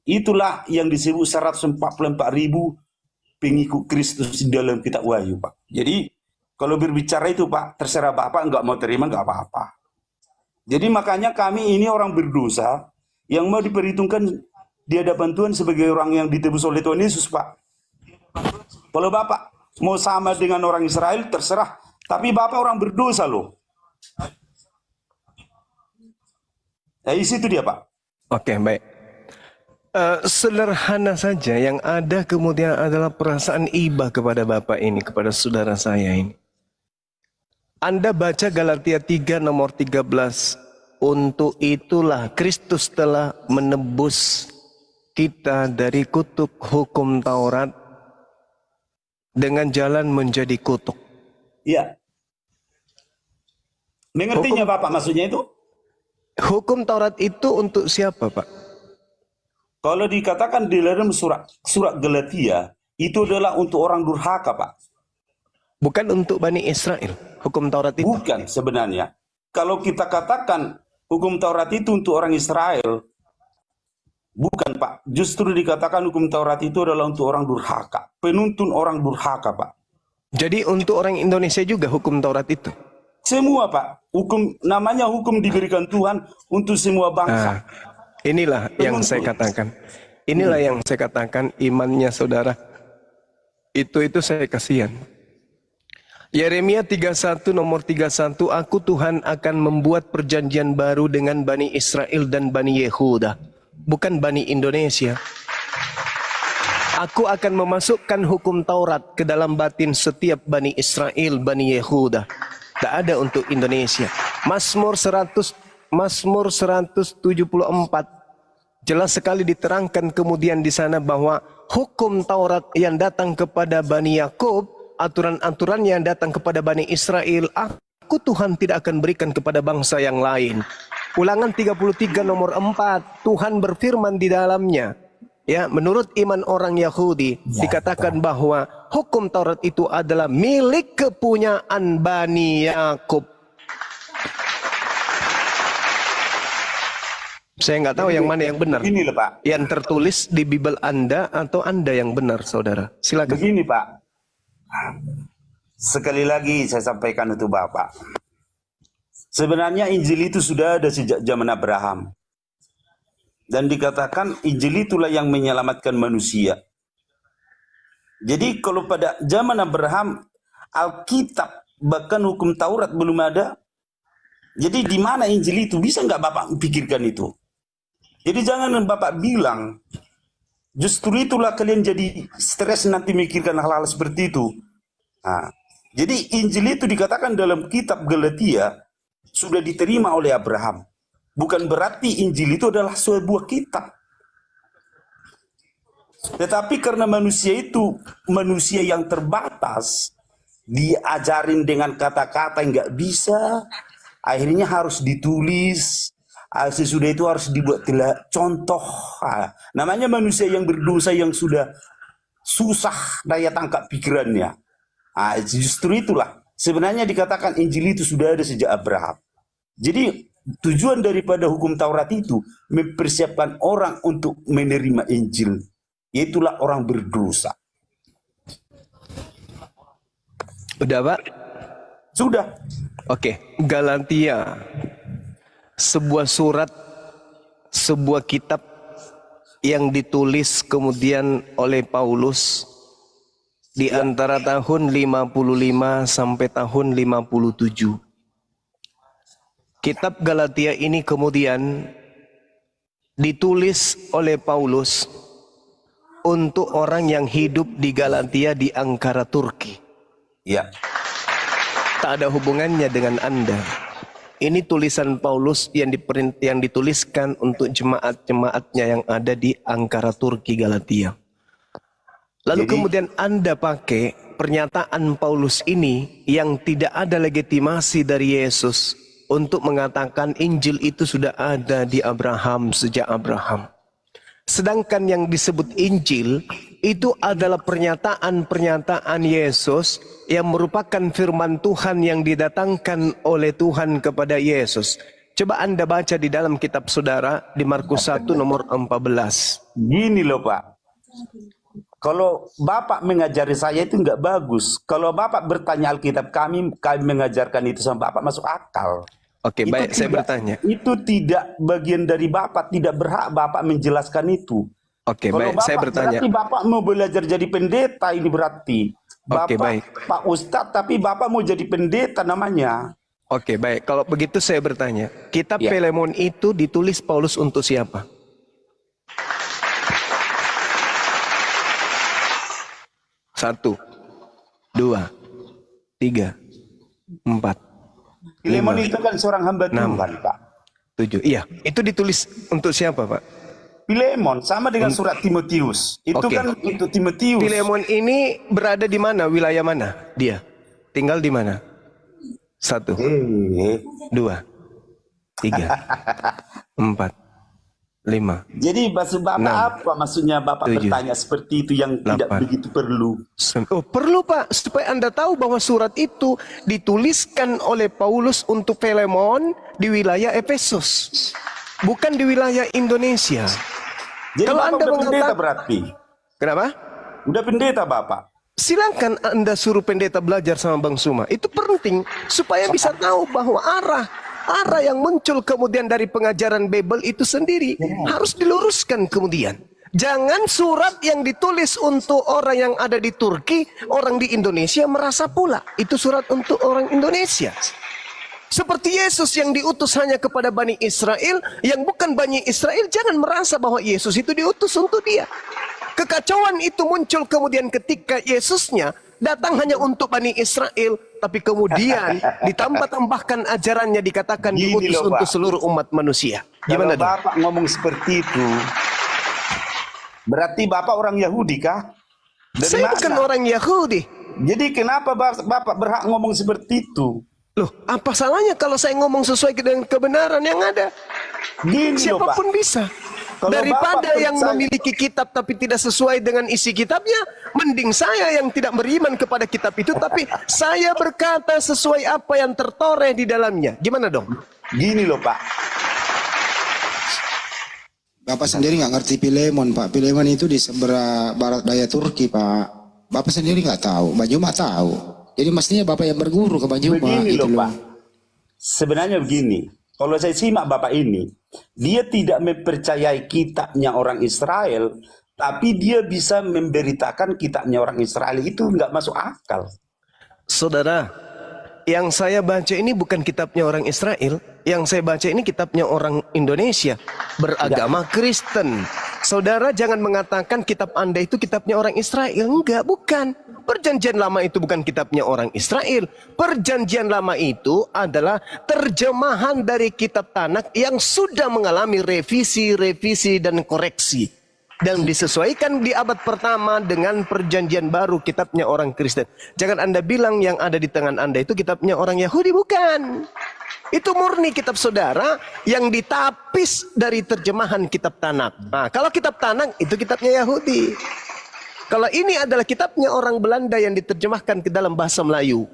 [SPEAKER 7] Itulah yang disebut 144.000 pengikut Kristus di dalam kitab Wahyu Pak. Jadi kalau berbicara itu Pak, terserah Bapak nggak mau terima nggak apa-apa. Jadi makanya kami ini orang berdosa yang mau diperhitungkan di hadapan Tuhan sebagai orang yang ditebus oleh Tuhan Yesus Pak. Kalau Bapak mau sama dengan orang Israel terserah, tapi Bapak orang berdosa loh. Nah, itu dia Pak.
[SPEAKER 2] Oke, baik. Sederhana saja, yang ada kemudian adalah perasaan iba kepada Bapak ini, kepada saudara saya ini. Anda baca Galatia 3 nomor 13. Untuk itulah Kristus telah menebus kita dari kutuk hukum Taurat dengan jalan menjadi kutuk.
[SPEAKER 7] Iya. Mengertinya Bapak maksudnya itu?
[SPEAKER 2] Hukum Taurat itu untuk siapa Pak?
[SPEAKER 7] Kalau dikatakan di dalam surat Galatia, itu adalah untuk orang durhaka Pak.
[SPEAKER 2] Bukan untuk Bani Israel, hukum Taurat itu.
[SPEAKER 7] Bukan sebenarnya. Kalau kita katakan hukum Taurat itu untuk orang Israel, bukan Pak. Justru dikatakan hukum Taurat itu adalah untuk orang durhaka. Penuntun orang durhaka Pak.
[SPEAKER 2] Jadi untuk orang Indonesia juga hukum Taurat itu?
[SPEAKER 7] Semua Pak. Hukum namanya hukum diberikan Tuhan untuk semua bangsa.
[SPEAKER 2] Inilah yang saya katakan. Inilah yang saya katakan imannya saudara. Itu saya kasihan. Yeremia 31 nomor 31, aku Tuhan akan membuat perjanjian baru dengan Bani Israel dan Bani Yehuda. Bukan Bani Indonesia. Aku akan memasukkan hukum Taurat ke dalam batin setiap Bani Israel, Bani Yehuda. Tak ada untuk Indonesia. Mazmur 174 jelas sekali diterangkan kemudian di sana bahwa hukum Taurat yang datang kepada Bani Yakub, aturan-aturan yang datang kepada Bani Israel, aku Tuhan tidak akan berikan kepada bangsa yang lain. Ulangan 33 nomor 4, Tuhan berfirman di dalamnya, ya, menurut iman orang Yahudi dikatakan bahwa hukum Taurat itu adalah milik kepunyaan Bani Yakub. Saya nggak tahu yang mana yang benar.
[SPEAKER 7] Begini loh Pak.
[SPEAKER 2] Yang tertulis di Bible Anda atau Anda yang benar, saudara. Silakan.
[SPEAKER 7] Begini Pak. Sekali lagi saya sampaikan untuk Bapak. Sebenarnya Injil itu sudah ada sejak zaman Abraham. Dan dikatakan Injil itulah yang menyelamatkan manusia. Jadi kalau pada zaman Abraham, Alkitab bahkan hukum Taurat belum ada. Jadi di mana Injil itu? Bisa nggak Bapak pikirkan itu? Jadi jangan Bapak bilang, justru itulah kalian jadi stres nanti mikirkan hal-hal seperti itu. Nah, jadi Injil itu dikatakan dalam kitab Galatia sudah diterima oleh Abraham. Bukan berarti Injil itu adalah sebuah kitab. Tetapi karena manusia itu manusia yang terbatas, diajarin dengan kata-kata yang nggak bisa, akhirnya harus ditulis. Sesudah itu harus dibuat contoh. Namanya manusia yang berdosa yang sudah susah daya tangkap pikirannya. Justru itulah sebenarnya dikatakan Injil itu sudah ada sejak Abraham. Jadi tujuan daripada hukum Taurat itu mempersiapkan orang untuk menerima Injil, yaitulah orang berdosa.
[SPEAKER 2] Udah Pak?
[SPEAKER 7] Sudah.
[SPEAKER 2] Oke, Galatia. Sebuah surat, sebuah kitab yang ditulis kemudian oleh Paulus di antara tahun 55 sampai tahun 57. Kitab Galatia ini kemudian ditulis oleh Paulus untuk orang yang hidup di Galatia di Ankara Turki.
[SPEAKER 7] Ya.
[SPEAKER 2] Tak ada hubungannya dengan Anda. Ini tulisan Paulus yang dituliskan untuk jemaat-jemaatnya yang ada di Ankara Turki, Galatia. Lalu kemudian Anda pakai pernyataan Paulus ini yang tidak ada legitimasi dari Yesus untuk mengatakan Injil itu sudah ada di Abraham sejak Abraham. Sedangkan yang disebut Injil itu adalah pernyataan-pernyataan Yesus yang merupakan firman Tuhan yang didatangkan oleh Tuhan kepada Yesus. Coba Anda baca di dalam kitab saudara di Markus 1 nomor 14.
[SPEAKER 7] Gini loh Pak. Kalau Bapak mengajari saya itu nggak bagus. Kalau Bapak bertanya Alkitab kami mengajarkan itu sama Bapak masuk akal.
[SPEAKER 2] Oke, baik, saya bertanya.
[SPEAKER 7] Itu tidak bagian dari Bapak, tidak berhak Bapak menjelaskan itu.
[SPEAKER 2] Oke, baik, saya bertanya.
[SPEAKER 7] Berarti Bapak mau belajar jadi pendeta ini berarti.
[SPEAKER 2] Oke,
[SPEAKER 7] Bapak,
[SPEAKER 2] baik.
[SPEAKER 7] Pak Ustadz, tapi Bapak mau jadi pendeta namanya.
[SPEAKER 2] Oke, baik. Kalau begitu saya bertanya. Kitab
[SPEAKER 7] Ya.
[SPEAKER 2] Filemon itu ditulis Paulus untuk siapa? Satu, dua, tiga, empat.
[SPEAKER 7] Filemon itu kan seorang hamba Tuhan, Pak.
[SPEAKER 2] 7. Iya, itu ditulis untuk siapa, Pak?
[SPEAKER 7] Filemon sama dengan surat Timotius. Itu
[SPEAKER 2] Oke.
[SPEAKER 7] kan itu Timotius.
[SPEAKER 2] Filemon ini berada di mana? Wilayah mana? Dia tinggal di mana? 1, 2, 3, 4, 5.
[SPEAKER 7] Jadi maksud Bapak apa? Maksudnya Bapak
[SPEAKER 2] 7,
[SPEAKER 7] bertanya seperti itu yang tidak
[SPEAKER 2] 8.
[SPEAKER 7] begitu perlu.
[SPEAKER 2] Oh, perlu Pak, supaya Anda tahu bahwa surat itu dituliskan oleh Paulus untuk Filemon di wilayah Efesus, bukan di wilayah Indonesia.
[SPEAKER 7] Jadi
[SPEAKER 2] Kalau
[SPEAKER 7] Bapak
[SPEAKER 2] Anda
[SPEAKER 7] udah pendeta
[SPEAKER 2] mengatakan,
[SPEAKER 7] berarti.
[SPEAKER 2] kenapa?
[SPEAKER 7] Udah pendeta Bapak.
[SPEAKER 2] Silakan Anda suruh pendeta belajar sama Bang Suma. Itu penting supaya bisa tahu bahwa arah arah yang muncul kemudian dari pengajaran Bible itu sendiri harus diluruskan kemudian. Jangan surat yang ditulis untuk orang yang ada di Turki, orang di Indonesia merasa pula itu surat untuk orang Indonesia. Seperti Yesus yang diutus hanya kepada Bani Israel, yang bukan Bani Israel jangan merasa bahwa Yesus itu diutus untuk dia. Kekacauan itu muncul kemudian ketika Yesusnya datang hanya untuk Bani Israel, tapi kemudian ditambah-tambahkan ajarannya dikatakan diutus untuk seluruh umat manusia. Gimana
[SPEAKER 7] Kalau Bapak ngomong seperti itu, berarti Bapak orang Yahudi kah? Dari
[SPEAKER 2] Saya
[SPEAKER 7] mana?
[SPEAKER 2] bukan orang Yahudi.
[SPEAKER 7] Jadi kenapa Bapak berhak ngomong seperti itu?
[SPEAKER 2] Loh, apa salahnya kalau saya ngomong sesuai dengan kebenaran yang ada?
[SPEAKER 7] Gini loh, Pak.
[SPEAKER 2] Siapapun bisa.
[SPEAKER 7] Kalau
[SPEAKER 2] Daripada
[SPEAKER 7] Bapak
[SPEAKER 2] yang
[SPEAKER 7] percaya-
[SPEAKER 2] memiliki kitab tapi tidak sesuai dengan isi kitabnya, mending saya yang tidak beriman kepada kitab itu, tapi saya berkata sesuai apa yang tertoreh di dalamnya. Gimana dong?
[SPEAKER 7] Gini loh, Pak.
[SPEAKER 4] Bapak sendiri nggak ngerti Pilemon, Pak. Pilemon itu di sebelah barat daya Turki, Pak. Bapak sendiri nggak tahu, Mbak Juma tahu. Jadi mestinya Bapak yang berguru ke Mbak Juma.
[SPEAKER 7] Begini
[SPEAKER 4] gitu
[SPEAKER 7] loh, Pak. Sebenarnya begini, kalau saya simak Bapak ini, dia tidak mempercayai kitabnya orang Israel, tapi dia bisa memberitakan kitabnya orang Israel. Itu nggak masuk akal.
[SPEAKER 2] Saudara, yang saya baca ini bukan kitabnya orang Israel, yang saya baca ini kitabnya orang Indonesia, beragama Kristen. Saudara jangan mengatakan kitab Anda itu kitabnya orang Israel. Enggak, bukan. Perjanjian lama itu bukan kitabnya orang Israel. Perjanjian lama itu adalah terjemahan dari kitab Tanakh yang sudah mengalami revisi dan koreksi. Dan disesuaikan di abad pertama dengan perjanjian baru kitabnya orang Kristen. Jangan Anda bilang yang ada di tangan Anda itu kitabnya orang Yahudi, bukan. Itu murni kitab saudara yang ditapis dari terjemahan kitab Tanakh. Nah, kalau kitab Tanakh itu kitabnya Yahudi. Kalau ini adalah kitabnya orang Belanda yang diterjemahkan ke dalam bahasa Melayu.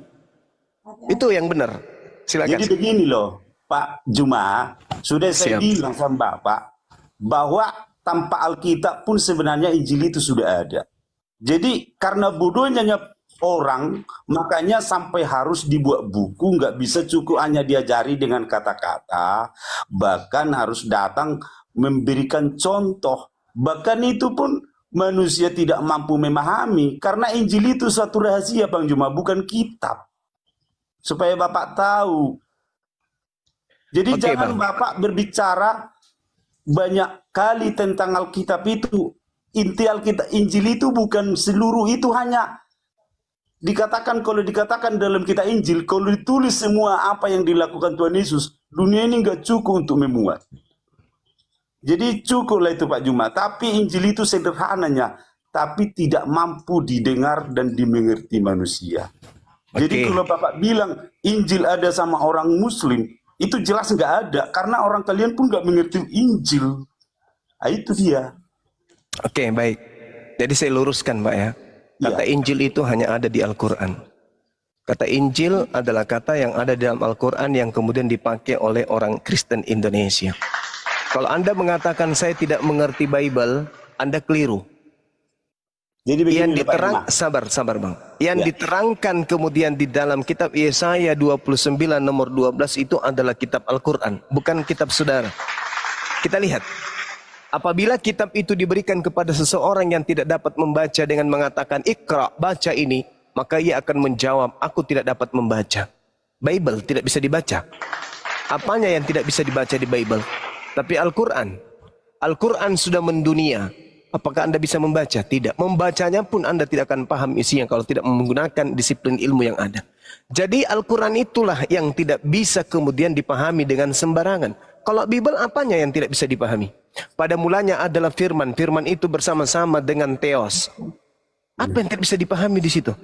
[SPEAKER 2] Itu yang benar. Silakan.
[SPEAKER 7] Jadi begini loh, Pak Juma, sudah saya
[SPEAKER 2] Siap.
[SPEAKER 7] bilang sama Bapak bahwa tanpa Alkitab pun sebenarnya Injil itu sudah ada. Jadi karena bodohnya orang, makanya sampai harus dibuat buku, nggak bisa cukup hanya diajari dengan kata-kata, bahkan harus datang memberikan contoh. Bahkan itu pun manusia tidak mampu memahami, karena Injil itu suatu rahasia, Bang Juma, bukan kitab. Supaya Bapak tahu. Jadi
[SPEAKER 2] Oke,
[SPEAKER 7] jangan
[SPEAKER 2] Bang.
[SPEAKER 7] Bapak berbicara banyak kali tentang Alkitab itu. Inti Alkitab, Injil itu bukan seluruh, itu hanya dikatakan, kalau dikatakan dalam kitab Injil, kalau ditulis semua apa yang dilakukan Tuhan Yesus, dunia ini nggak cukup untuk memuat. Jadi cukuplah itu Pak Juma. Tapi Injil itu sederhananya, tapi tidak mampu didengar dan dimengerti manusia. Jadi kalau Bapak bilang Injil ada sama orang Muslim, itu jelas nggak ada, karena orang kalian pun nggak mengerti Injil. Nah, itu dia.
[SPEAKER 2] Oke, baik. Jadi saya luruskan, Pak ya. Kata Injil itu hanya ada di Al-Quran. Kata Injil adalah kata yang ada dalam Al-Quran yang kemudian dipakai oleh orang Kristen Indonesia. Kalau Anda mengatakan saya tidak mengerti Bible, Anda keliru.
[SPEAKER 7] Jadi
[SPEAKER 2] Yang
[SPEAKER 7] begini, Pak Juma.
[SPEAKER 2] sabar Bang. Yang diterangkan kemudian di dalam kitab Yesaya 29 nomor 12 itu adalah kitab Al-Quran, bukan kitab saudara. Kita lihat. Apabila kitab itu diberikan kepada seseorang yang tidak dapat membaca dengan mengatakan Iqra, baca ini, maka ia akan menjawab, aku tidak dapat membaca. Bible tidak bisa dibaca. Apanya yang tidak bisa dibaca di Bible? Tapi Al-Quran. Al-Quran sudah mendunia. Apakah Anda bisa membaca? Tidak. Membacanya pun Anda tidak akan paham isinya kalau tidak menggunakan disiplin ilmu yang ada. Jadi Al-Quran itulah yang tidak bisa kemudian dipahami dengan sembarangan. Kalau Bible apanya yang tidak bisa dipahami? Pada mulanya adalah firman. Firman itu bersama-sama dengan Theos. Apa yang tidak bisa dipahami di situ?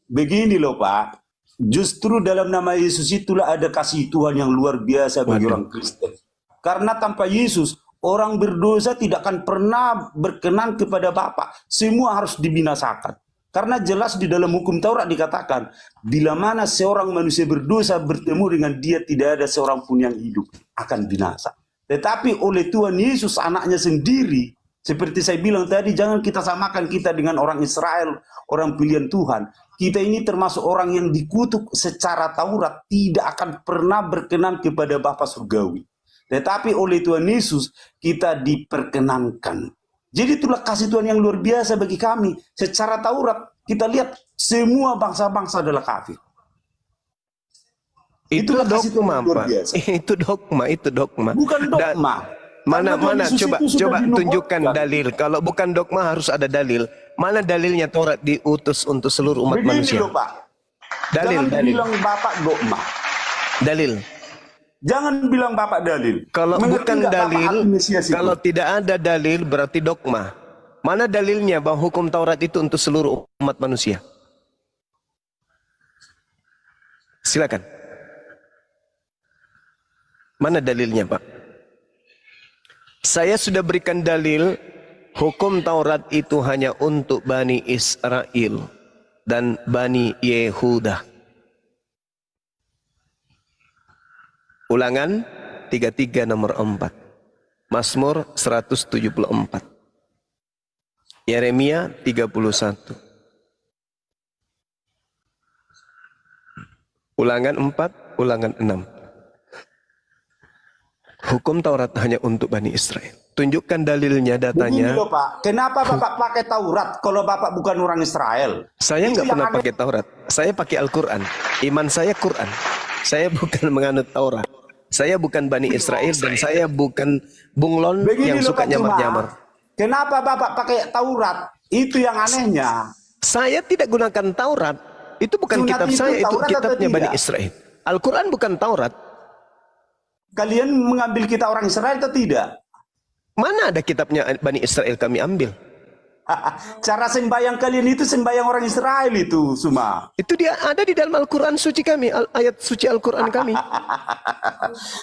[SPEAKER 7] Begini loh Pak, justru dalam nama Yesus itulah ada kasih Tuhan yang luar biasa bagi orang Kristen. Karena tanpa Yesus, orang berdosa tidak akan pernah berkenan kepada Bapa. Semua harus dibinasakan. Karena jelas di dalam hukum Taurat dikatakan, bila mana seorang manusia berdosa bertemu dengan dia, tidak ada seorang pun yang hidup, akan binasa. Tetapi oleh Tuhan Yesus anaknya sendiri, Seperti saya bilang tadi, jangan kita samakan kita dengan orang Israel, orang pilihan Tuhan. Kita ini termasuk orang yang dikutuk secara Taurat, tidak akan pernah berkenan kepada Bapa Surgawi. Tetapi oleh Tuhan Yesus, kita diperkenankan. Jadi itulah kasih Tuhan yang luar biasa bagi kami. Secara Taurat, kita lihat semua bangsa-bangsa adalah kafir.
[SPEAKER 2] Itulah
[SPEAKER 7] kasih Tuhan
[SPEAKER 2] dogma,
[SPEAKER 7] yang luar
[SPEAKER 2] Pak.
[SPEAKER 7] biasa.
[SPEAKER 2] Itu dogma.
[SPEAKER 7] Bukan dogma.
[SPEAKER 2] Mana
[SPEAKER 7] Karena Tuhan Yesus
[SPEAKER 2] coba
[SPEAKER 7] itu sudah
[SPEAKER 2] tunjukkan
[SPEAKER 7] dinubuatkan.
[SPEAKER 2] dalil. Kalau bukan dogma harus ada dalil. Mana dalilnya Taurat diutus untuk seluruh umat
[SPEAKER 7] Begini
[SPEAKER 2] manusia?
[SPEAKER 7] loh Pak.
[SPEAKER 2] Dalil,
[SPEAKER 7] Jangan
[SPEAKER 2] dalil.
[SPEAKER 7] bilang Bapak dogma.
[SPEAKER 2] Dalil.
[SPEAKER 7] Jangan bilang Bapak dalil.
[SPEAKER 2] Kalau
[SPEAKER 7] Mengerti
[SPEAKER 2] bukan
[SPEAKER 7] nggak Bapak
[SPEAKER 2] dalil,
[SPEAKER 7] arti Mesias itu?
[SPEAKER 2] kalau tidak ada dalil berarti dogma. Mana dalilnya bahwa hukum Taurat itu untuk seluruh umat manusia? Silakan. Mana dalilnya, Pak? Saya sudah berikan dalil hukum Taurat itu hanya untuk Bani Israel dan Bani Yehuda. Ulangan 33 nomor 4. Mazmur 174. Yeremia 31. Ulangan 4, ulangan 6. Hukum Taurat hanya untuk Bani Israel. Tunjukkan dalilnya,
[SPEAKER 7] Begini
[SPEAKER 2] datanya.
[SPEAKER 7] loh Pak, kenapa Bapak pakai Taurat kalau Bapak bukan orang Israel?
[SPEAKER 2] Saya
[SPEAKER 7] Itu
[SPEAKER 2] nggak
[SPEAKER 7] yang
[SPEAKER 2] pernah
[SPEAKER 7] aneh.
[SPEAKER 2] pakai Taurat. Saya pakai Al-Quran. Iman saya Quran. Saya bukan menganut Taurat. Saya bukan Bani Israel dan saya bukan bunglon
[SPEAKER 7] Begini
[SPEAKER 2] yang
[SPEAKER 7] loh,
[SPEAKER 2] suka
[SPEAKER 7] Pak Juma.
[SPEAKER 2] nyamar-nyamar.
[SPEAKER 7] Kenapa Bapak pakai Taurat? Itu yang anehnya.
[SPEAKER 2] Saya tidak gunakan Taurat. Itu bukan
[SPEAKER 7] Sunat
[SPEAKER 2] kitab
[SPEAKER 7] itu
[SPEAKER 2] saya, itu
[SPEAKER 7] Taurat atau
[SPEAKER 2] kitabnya Bani
[SPEAKER 7] tidak?
[SPEAKER 2] Israel. Al-Quran bukan Taurat.
[SPEAKER 7] Kalian mengambil kita orang Israel atau tidak?
[SPEAKER 2] Mana ada kitabnya Bani Israel kami ambil?
[SPEAKER 7] Cara sembahyang kalian itu sembahyang orang Israel itu, Suma.
[SPEAKER 2] Itu dia ada di dalam Al-Quran suci kami, ayat suci Al-Quran kami.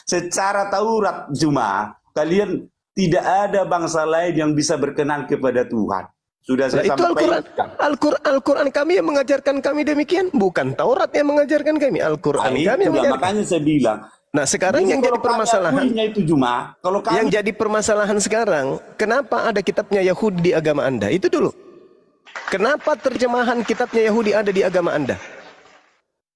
[SPEAKER 7] Secara Taurat, Juma, kalian tidak ada bangsa lain yang bisa berkenan kepada Tuhan. Sudah
[SPEAKER 2] Nah,
[SPEAKER 7] saya
[SPEAKER 2] itu Al-Quran.
[SPEAKER 7] sampaikan.
[SPEAKER 2] Al-Quran kami yang mengajarkan kami demikian, bukan Taurat yang mengajarkan kami. Al-Quran kami yang
[SPEAKER 7] Itulah,
[SPEAKER 2] mengajarkan.
[SPEAKER 7] makanya saya bilang.
[SPEAKER 2] Nah, sekarang
[SPEAKER 7] Jadi
[SPEAKER 2] yang jadi
[SPEAKER 7] kalau kami
[SPEAKER 2] permasalahan,
[SPEAKER 7] akuinya itu Juma, kalau kami
[SPEAKER 2] yang jadi permasalahan sekarang, kenapa ada kitabnya Yahudi di agama Anda? Itu dulu. Kenapa terjemahan kitabnya Yahudi ada di agama Anda?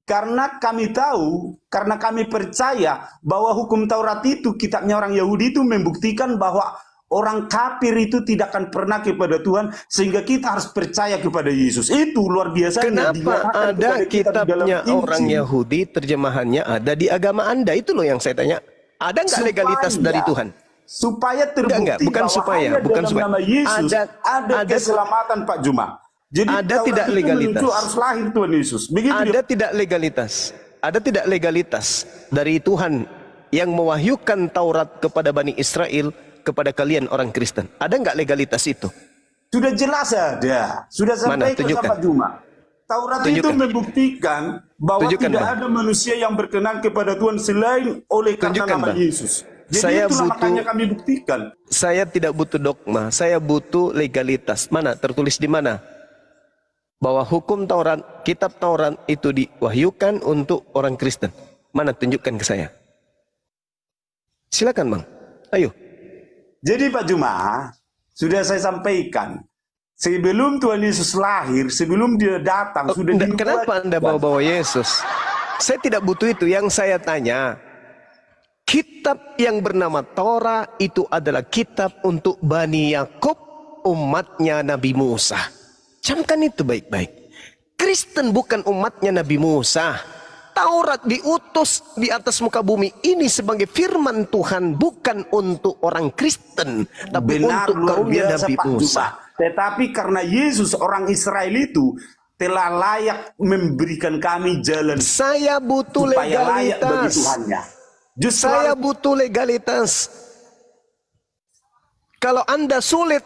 [SPEAKER 7] karena kami tahu, karena kami percaya bahwa hukum Taurat itu, kitabnya orang Yahudi itu membuktikan bahwa orang kafir itu tidak akan pernah kepada Tuhan, sehingga kita harus percaya kepada Yesus. Itu luar biasa.
[SPEAKER 2] Kenapa ada kitabnya orang Yahudi, terjemahannya ada di agama Anda? Itu loh yang saya tanya. Ada nggak legalitas dari Tuhan?
[SPEAKER 7] Supaya terbukti
[SPEAKER 2] Enggak, bukan
[SPEAKER 7] bahwa
[SPEAKER 2] supaya,
[SPEAKER 7] hanya
[SPEAKER 2] bukan
[SPEAKER 7] dalam
[SPEAKER 2] supaya.
[SPEAKER 7] nama Yesus ada
[SPEAKER 2] Ada-
[SPEAKER 7] keselamatan, Pak Juma. Jadi
[SPEAKER 2] Ada
[SPEAKER 7] Taurat
[SPEAKER 2] tidak
[SPEAKER 7] itu
[SPEAKER 2] legalitas?
[SPEAKER 7] menuju harus lahir Tuhan Yesus. Begitu
[SPEAKER 2] Ada
[SPEAKER 7] dia.
[SPEAKER 2] tidak legalitas? Ada tidak legalitas dari Tuhan yang mewahyukan Taurat kepada Bani Israel, kepada kalian orang Kristen? Ada nggak legalitas itu?
[SPEAKER 7] Sudah jelas ada. Sudah
[SPEAKER 2] Mana?
[SPEAKER 7] sampai ke
[SPEAKER 2] Tunjukkan.
[SPEAKER 7] Pak Juma. Taurat itu
[SPEAKER 2] Tunjukkan.
[SPEAKER 7] membuktikan bahwa
[SPEAKER 2] Tunjukkan,
[SPEAKER 7] tidak
[SPEAKER 2] Bang.
[SPEAKER 7] ada manusia yang berkenan kepada Tuhan selain oleh karena
[SPEAKER 2] Tunjukkan,
[SPEAKER 7] nama
[SPEAKER 2] Bang.
[SPEAKER 7] Yesus. Jadi
[SPEAKER 2] Saya
[SPEAKER 7] itulah
[SPEAKER 2] butuh-
[SPEAKER 7] makanya kami buktikan.
[SPEAKER 2] Saya tidak butuh dogma, saya butuh legalitas. Mana? Tertulis di mana? Bahwa hukum Taurat, kitab Taurat itu diwahyukan untuk orang Kristen. Mana? Tunjukkan ke saya. Silakan, Bang. Ayo.
[SPEAKER 7] Jadi Pak Juma, sudah saya sampaikan. Sebelum Tuhan Yesus lahir, sebelum dia datang, sudah
[SPEAKER 2] Kenapa Anda bawa-bawa Yesus? Saya tidak butuh itu. Yang saya tanya, kitab yang bernama Torah itu adalah kitab untuk Bani Yakub, umatnya Nabi Musa. Camkan itu baik-baik. Kristen bukan umatnya Nabi Musa. Taurat diutus di atas muka bumi ini sebagai firman Tuhan, bukan untuk orang Kristen, tapi
[SPEAKER 7] benar,
[SPEAKER 2] untuk
[SPEAKER 7] luar
[SPEAKER 2] kaumnya
[SPEAKER 7] biasa,
[SPEAKER 2] Nabi
[SPEAKER 7] Pak
[SPEAKER 2] Musa.
[SPEAKER 7] Juma. Tetapi karena Yesus orang Israel itu telah layak memberikan kami jalan
[SPEAKER 2] Saya butuh
[SPEAKER 7] supaya layak bagi
[SPEAKER 2] legalitas.
[SPEAKER 7] Tuhannya. Justru
[SPEAKER 2] Saya butuh legalitas. Kalau Anda sulit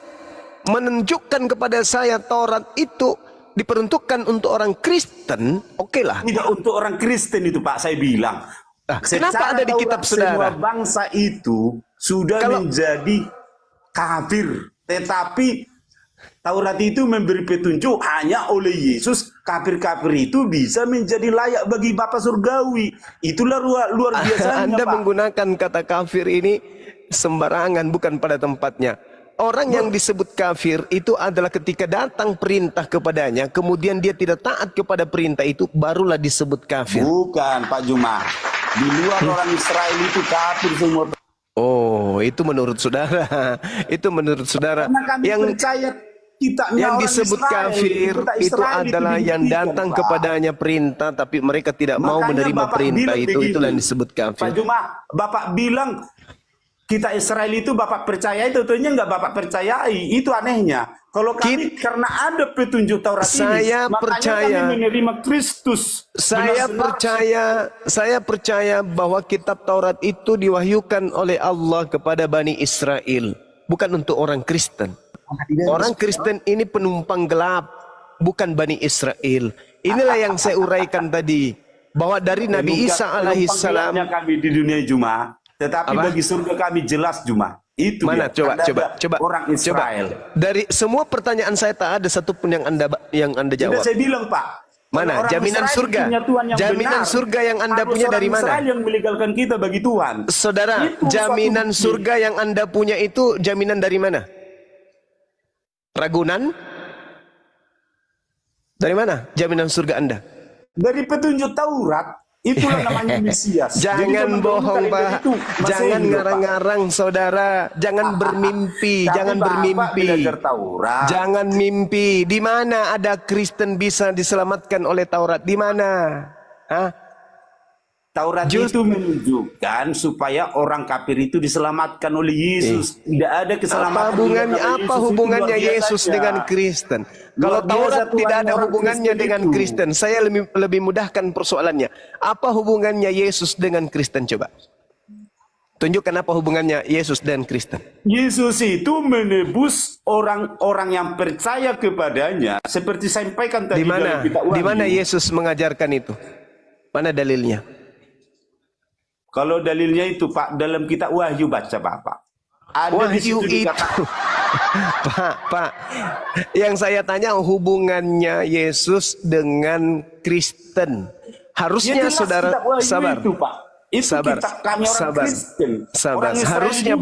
[SPEAKER 2] menunjukkan kepada saya Taurat itu diperuntukkan untuk orang Kristen, okelah.
[SPEAKER 7] tidak untuk orang Kristen itu Pak, saya bilang.
[SPEAKER 2] Nah,
[SPEAKER 7] Secara
[SPEAKER 2] kenapa ada di
[SPEAKER 7] Taurat,
[SPEAKER 2] kitab
[SPEAKER 7] semua
[SPEAKER 2] saudara?
[SPEAKER 7] bangsa itu sudah
[SPEAKER 2] Kalau-
[SPEAKER 7] menjadi kafir. Tetapi Taurat itu memberi petunjuk hanya oleh Yesus. Kafir-kafir itu bisa menjadi layak bagi Bapa Surgawi. Itulah luar biasanya
[SPEAKER 2] Anda
[SPEAKER 7] Pak.
[SPEAKER 2] menggunakan kata kafir ini sembarangan, bukan pada tempatnya. Orang yang disebut kafir itu adalah ketika datang perintah kepadanya, kemudian dia tidak taat kepada perintah itu, barulah disebut kafir.
[SPEAKER 7] Bukan Pak Juma. Di luar orang Israel itu kafir semua.
[SPEAKER 2] Oh, itu menurut saudara. Itu menurut saudara.
[SPEAKER 7] Karena kami percaya kitabnya
[SPEAKER 2] yang
[SPEAKER 7] orang
[SPEAKER 2] disebut
[SPEAKER 7] Israel,
[SPEAKER 2] kafir
[SPEAKER 7] kita
[SPEAKER 2] itu
[SPEAKER 7] Israel
[SPEAKER 2] adalah yang
[SPEAKER 7] dibuktikan,
[SPEAKER 2] datang
[SPEAKER 7] Pak.
[SPEAKER 2] kepadanya perintah, tapi mereka tidak mau
[SPEAKER 7] Makanya
[SPEAKER 2] menerima
[SPEAKER 7] Bapak
[SPEAKER 2] perintah
[SPEAKER 7] bilang
[SPEAKER 2] itu.
[SPEAKER 7] begini,
[SPEAKER 2] Itulah yang disebut kafir.
[SPEAKER 7] Pak Juma, Bapak bilang kita Israel itu Bapak percayai, tentunya nggak Bapak percayai. Itu anehnya. Kalau kami karena ada petunjuk Taurat
[SPEAKER 2] Saya
[SPEAKER 7] ini, makanya
[SPEAKER 2] percaya.
[SPEAKER 7] kami menerima Kristus.
[SPEAKER 2] Saya percaya bahwa kitab Taurat itu diwahyukan oleh Allah kepada Bani Israel, bukan untuk orang Kristen. Orang Kristen ini penumpang gelap, bukan Bani Israel. Inilah yang saya uraikan tadi, bahwa dari Nabi Isa alaihissalam.
[SPEAKER 7] Kami di dunia Juma, tetapi
[SPEAKER 2] Apa?
[SPEAKER 7] bagi surga kami jelas Juma. Itu
[SPEAKER 2] Mana?
[SPEAKER 7] dia.
[SPEAKER 2] Coba.
[SPEAKER 7] Orang Israel.
[SPEAKER 2] Dari semua pertanyaan saya tak ada satupun yang anda
[SPEAKER 7] Tidak,
[SPEAKER 2] jawab.
[SPEAKER 7] saya bilang Pak.
[SPEAKER 2] Mana?
[SPEAKER 7] Orang
[SPEAKER 2] Jaminan
[SPEAKER 7] Israel
[SPEAKER 2] surga.
[SPEAKER 7] punya Tuhan yang
[SPEAKER 2] Jaminan
[SPEAKER 7] benar.
[SPEAKER 2] surga yang anda
[SPEAKER 7] Harus
[SPEAKER 2] punya
[SPEAKER 7] orang
[SPEAKER 2] dari mana?
[SPEAKER 7] Israel yang melegalkan kita bagi Tuhan.
[SPEAKER 2] Saudara,
[SPEAKER 7] Itu
[SPEAKER 2] jaminan
[SPEAKER 7] suatu bukti.
[SPEAKER 2] surga yang anda punya itu jaminan dari mana? Ragunan? Dari mana jaminan surga anda?
[SPEAKER 7] Dari petunjuk Taurat. Itulah namanya Mesias. Jadi
[SPEAKER 2] Jangan
[SPEAKER 7] teman-teman
[SPEAKER 2] bohong,
[SPEAKER 7] kalian
[SPEAKER 2] Pak.
[SPEAKER 7] itu Masehi,
[SPEAKER 2] Jangan
[SPEAKER 7] Pak.
[SPEAKER 2] ngarang-ngarang, saudara. Jangan bermimpi.
[SPEAKER 7] Tapi
[SPEAKER 2] Jangan
[SPEAKER 7] Bapak
[SPEAKER 2] bermimpi.
[SPEAKER 7] belajar Taurat.
[SPEAKER 2] Jangan mimpi. Di mana ada Kristen bisa diselamatkan oleh Taurat? Di mana? Hah?
[SPEAKER 7] Taurat itu menunjukkan supaya orang kafir itu diselamatkan oleh Yesus. Tidak ada keselamatan.
[SPEAKER 2] Apa hubungannya Yesus dengan Kristen? Kalau
[SPEAKER 7] Luar biasa
[SPEAKER 2] Taurat
[SPEAKER 7] Tuhan
[SPEAKER 2] tidak ada
[SPEAKER 7] orang
[SPEAKER 2] hubungannya
[SPEAKER 7] Kristen
[SPEAKER 2] dengan
[SPEAKER 7] itu.
[SPEAKER 2] Kristen, saya lebih mudahkan persoalannya. Apa hubungannya Yesus dengan Kristen? Coba tunjukkan apa hubungannya Yesus dan Kristen.
[SPEAKER 7] Yesus itu menebus orang-orang yang percaya kepadanya. Seperti saya sampaikan tadi dalam kitab Wahyu.
[SPEAKER 2] Di mana Yesus mengajarkan itu? Mana dalilnya?
[SPEAKER 7] Kalau dalilnya itu Pak, dalam kitab Wahyu baca Bapak. Ada di
[SPEAKER 2] Wahyu
[SPEAKER 7] situ
[SPEAKER 2] itu.
[SPEAKER 7] dikatakan.
[SPEAKER 2] Pak, yang saya tanya hubungannya Yesus dengan Kristen. Harusnya
[SPEAKER 7] jelas
[SPEAKER 2] saudara
[SPEAKER 7] kitab Wahyu
[SPEAKER 2] sabar.
[SPEAKER 7] itu, Pak. Itu
[SPEAKER 2] Sabar,
[SPEAKER 7] kitab kami orang Kristen.
[SPEAKER 2] sabar.
[SPEAKER 7] Orang Israel
[SPEAKER 2] Harusnya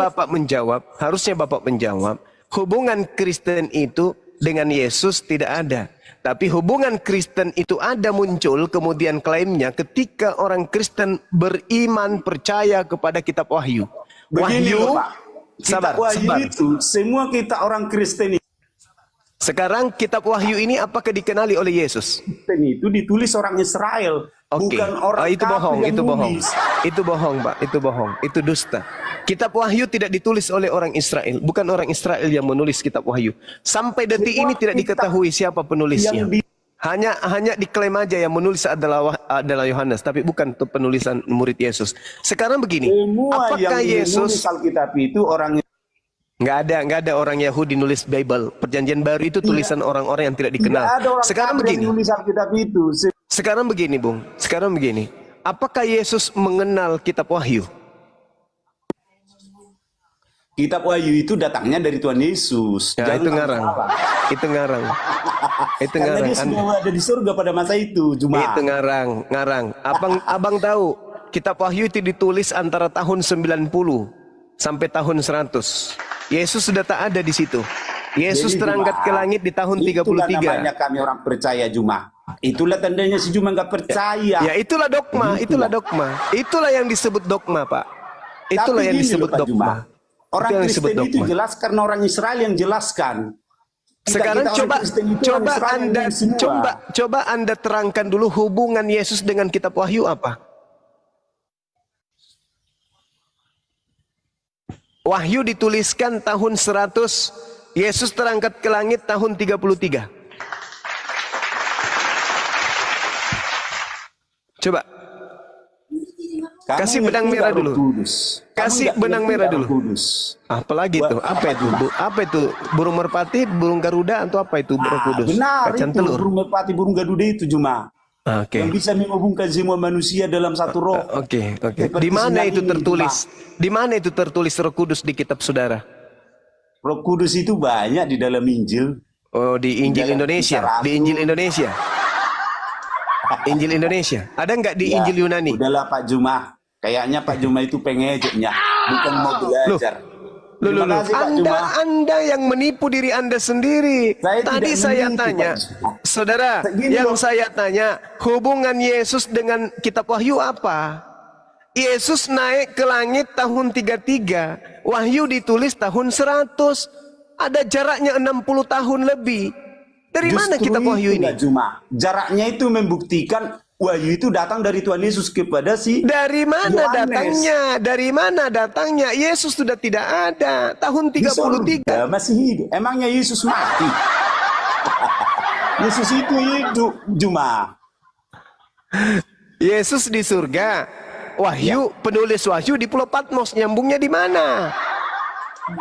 [SPEAKER 7] juga.
[SPEAKER 2] Bapak menjawab, hubungan Kristen itu dengan Yesus tidak ada. Tapi hubungan Kristen itu ada muncul, kemudian klaimnya ketika orang Kristen beriman percaya kepada kitab Wahyu.
[SPEAKER 7] Begini loh, Pak.
[SPEAKER 2] Sabar,
[SPEAKER 7] Kitab Wahyu
[SPEAKER 2] sabar.
[SPEAKER 7] itu semua kita orang Kristen
[SPEAKER 2] Sekarang kitab Wahyu ini apakah dikenali oleh Yesus?
[SPEAKER 7] itu ditulis orang Israel,
[SPEAKER 2] Oke.
[SPEAKER 7] bukan orang
[SPEAKER 2] itu bohong,
[SPEAKER 7] kafir yang
[SPEAKER 2] itu bohong.
[SPEAKER 7] nulis.
[SPEAKER 2] Itu bohong, Pak. Itu bohong. Itu dusta. Kitab Wahyu tidak ditulis oleh orang Israel, bukan orang Israel yang menulis kitab Wahyu. Sampai detik
[SPEAKER 7] Semua
[SPEAKER 2] ini tidak
[SPEAKER 7] kitab
[SPEAKER 2] diketahui siapa penulisnya.
[SPEAKER 7] yang di-
[SPEAKER 2] Hanya diklaim aja yang menulis adalah Yohanes, tapi bukan untuk penulisan murid Yesus. Sekarang begini,
[SPEAKER 7] Semua
[SPEAKER 2] apakah
[SPEAKER 7] yang
[SPEAKER 2] Yesus
[SPEAKER 7] menulis Alkitab itu orang
[SPEAKER 2] nggak ada orang Yahudi nulis Bible. Perjanjian Baru itu tulisan orang-orang yang tidak dikenal.
[SPEAKER 7] tidak ada orang
[SPEAKER 2] Sekarang
[SPEAKER 7] kafir yang
[SPEAKER 2] begini.
[SPEAKER 7] menulis Alkitab itu.
[SPEAKER 2] Sekarang begini, Bung. Sekarang begini. Apakah Yesus mengenal kitab Wahyu?
[SPEAKER 7] Kitab Wahyu itu datangnya dari Tuhan Yesus.
[SPEAKER 2] Ya,
[SPEAKER 7] Jangan
[SPEAKER 2] itu
[SPEAKER 7] kamu
[SPEAKER 2] ngarang.
[SPEAKER 7] salah.
[SPEAKER 2] Itu ngarang. Itu
[SPEAKER 7] Karena
[SPEAKER 2] ngarang.
[SPEAKER 7] dia sudah ada di surga pada masa itu. Cuma
[SPEAKER 2] Itu ngarang. Abang tahu kitab Wahyu itu ditulis antara tahun 90 sampai tahun 100. Yesus sudah tak ada di situ. Yesus
[SPEAKER 7] Jadi,
[SPEAKER 2] terangkat
[SPEAKER 7] Juma,
[SPEAKER 2] ke langit di tahun
[SPEAKER 7] itulah
[SPEAKER 2] 33.
[SPEAKER 7] namanya kami orang percaya Juma. Itulah tandanya si Juma nggak percaya.
[SPEAKER 2] Ya, itulah dogma, itulah dogma. Itulah yang disebut dogma, Pak. Itulah
[SPEAKER 7] Tapi
[SPEAKER 2] yang
[SPEAKER 7] gini
[SPEAKER 2] disebut
[SPEAKER 7] loh, Pak
[SPEAKER 2] dogma.
[SPEAKER 7] Juma. Orang
[SPEAKER 2] Itu yang
[SPEAKER 7] Kristen
[SPEAKER 2] disebut
[SPEAKER 7] itu
[SPEAKER 2] dogma.
[SPEAKER 7] jelas karena orang Israel yang jelaskan.
[SPEAKER 2] Sekarang
[SPEAKER 7] Kita orang Kristen itu orang Israel yang nulis semua.
[SPEAKER 2] coba Anda terangkan dulu hubungan Yesus dengan kitab Wahyu apa? Wahyu dituliskan tahun 100, Yesus terangkat ke langit tahun 33. Coba
[SPEAKER 7] Kamu
[SPEAKER 2] kasih
[SPEAKER 7] ngerti
[SPEAKER 2] benang merah
[SPEAKER 7] nggak
[SPEAKER 2] dulu.
[SPEAKER 7] Roh Kudus? Kamu
[SPEAKER 2] Kasih
[SPEAKER 7] nggak
[SPEAKER 2] benang
[SPEAKER 7] ngerti
[SPEAKER 2] merah
[SPEAKER 7] nggak Roh
[SPEAKER 2] dulu.
[SPEAKER 7] Kudus?
[SPEAKER 2] Apalagi itu? Apa itu? Apa itu? Burung merpati, burung garuda atau apa itu? Roh Kudus?
[SPEAKER 7] Benar
[SPEAKER 2] Kacang
[SPEAKER 7] itu
[SPEAKER 2] telur.
[SPEAKER 7] burung merpati, burung garuda itu Juma.
[SPEAKER 2] Oke.
[SPEAKER 7] Yang bisa menghubungkan semua manusia dalam satu roh.
[SPEAKER 2] Oke.
[SPEAKER 7] Seperti
[SPEAKER 2] Di mana
[SPEAKER 7] sinyal
[SPEAKER 2] itu
[SPEAKER 7] ini,
[SPEAKER 2] tertulis? Di mana itu tertulis Roh Kudus di kitab saudara?
[SPEAKER 7] Roh Kudus itu banyak di dalam Injil.
[SPEAKER 2] Oh, di Injil
[SPEAKER 7] Dalam
[SPEAKER 2] Indonesia.
[SPEAKER 7] Kisah
[SPEAKER 2] Di
[SPEAKER 7] Rasul.
[SPEAKER 2] Injil Indonesia. Injil Indonesia. Ada nggak di
[SPEAKER 7] Ya,
[SPEAKER 2] Injil Yunani?
[SPEAKER 7] Udahlah Pak Juma. Kayaknya Pak Juma itu pengejeknya, bukan mau belajar.
[SPEAKER 2] Loh,
[SPEAKER 8] Terima kasih, Pak Juma.
[SPEAKER 2] Anda yang menipu diri Anda sendiri. Tadi saya tanya, saudara, saya tanya, hubungan Yesus dengan kitab Wahyu apa? Yesus naik ke langit tahun 33, Wahyu ditulis tahun 100. Ada jaraknya 60 tahun lebih. Dari mana kitab Wahyu ini?
[SPEAKER 8] Juma. Jaraknya itu membuktikan Wahyu itu datang dari Tuhan Yesus kepada si
[SPEAKER 2] Dari mana
[SPEAKER 8] Yohanes.
[SPEAKER 2] datangnya? Dari mana datangnya? Yesus sudah tidak ada. Tahun 33.
[SPEAKER 8] Masih hidup. Emangnya Yesus mati? Yesus itu hidup, Juma.
[SPEAKER 2] Yesus di surga. Wahyu, penulis Wahyu di Pulau Patmos. Nyambungnya di mana?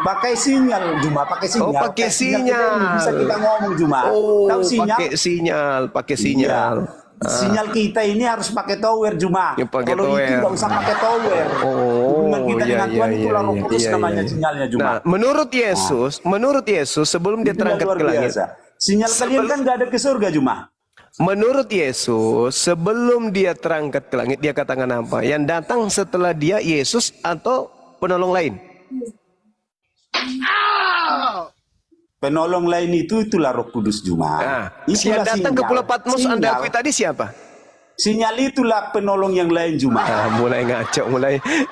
[SPEAKER 8] Pakai sinyal, Juma. Pakai sinyal.
[SPEAKER 2] Oh, pakai sinyal.
[SPEAKER 8] Bisa kita ngomong, Juma.
[SPEAKER 2] Oh,
[SPEAKER 8] tahu sinyal?
[SPEAKER 2] pakai sinyal.
[SPEAKER 8] Iya. Sinyal kita ini harus pakai tower, Juma.
[SPEAKER 2] Ya, pakai
[SPEAKER 8] Kalau itu
[SPEAKER 2] tower.
[SPEAKER 8] nggak usah pakai tower. Hubungan kita dengan Tuhan itu Roh Kudus namanya sinyalnya, Juma.
[SPEAKER 2] Nah, menurut Yesus sebelum dia
[SPEAKER 8] Itu
[SPEAKER 2] terangkat
[SPEAKER 8] luar
[SPEAKER 2] ke langit.
[SPEAKER 8] biasa. Sinyal kalian kan nggak ada ke surga, Juma.
[SPEAKER 2] Menurut Yesus sebelum dia terangkat ke langit, dia katakan apa? Yang datang setelah dia Yesus atau penolong lain?
[SPEAKER 8] Penolong lain itulah Roh Kudus, Juma.
[SPEAKER 2] Nah, yang datang ke Pulau Patmos Anda akui tadi siapa?
[SPEAKER 8] Sinyal itulah penolong yang lain, Juma.
[SPEAKER 2] Mulai ngaco,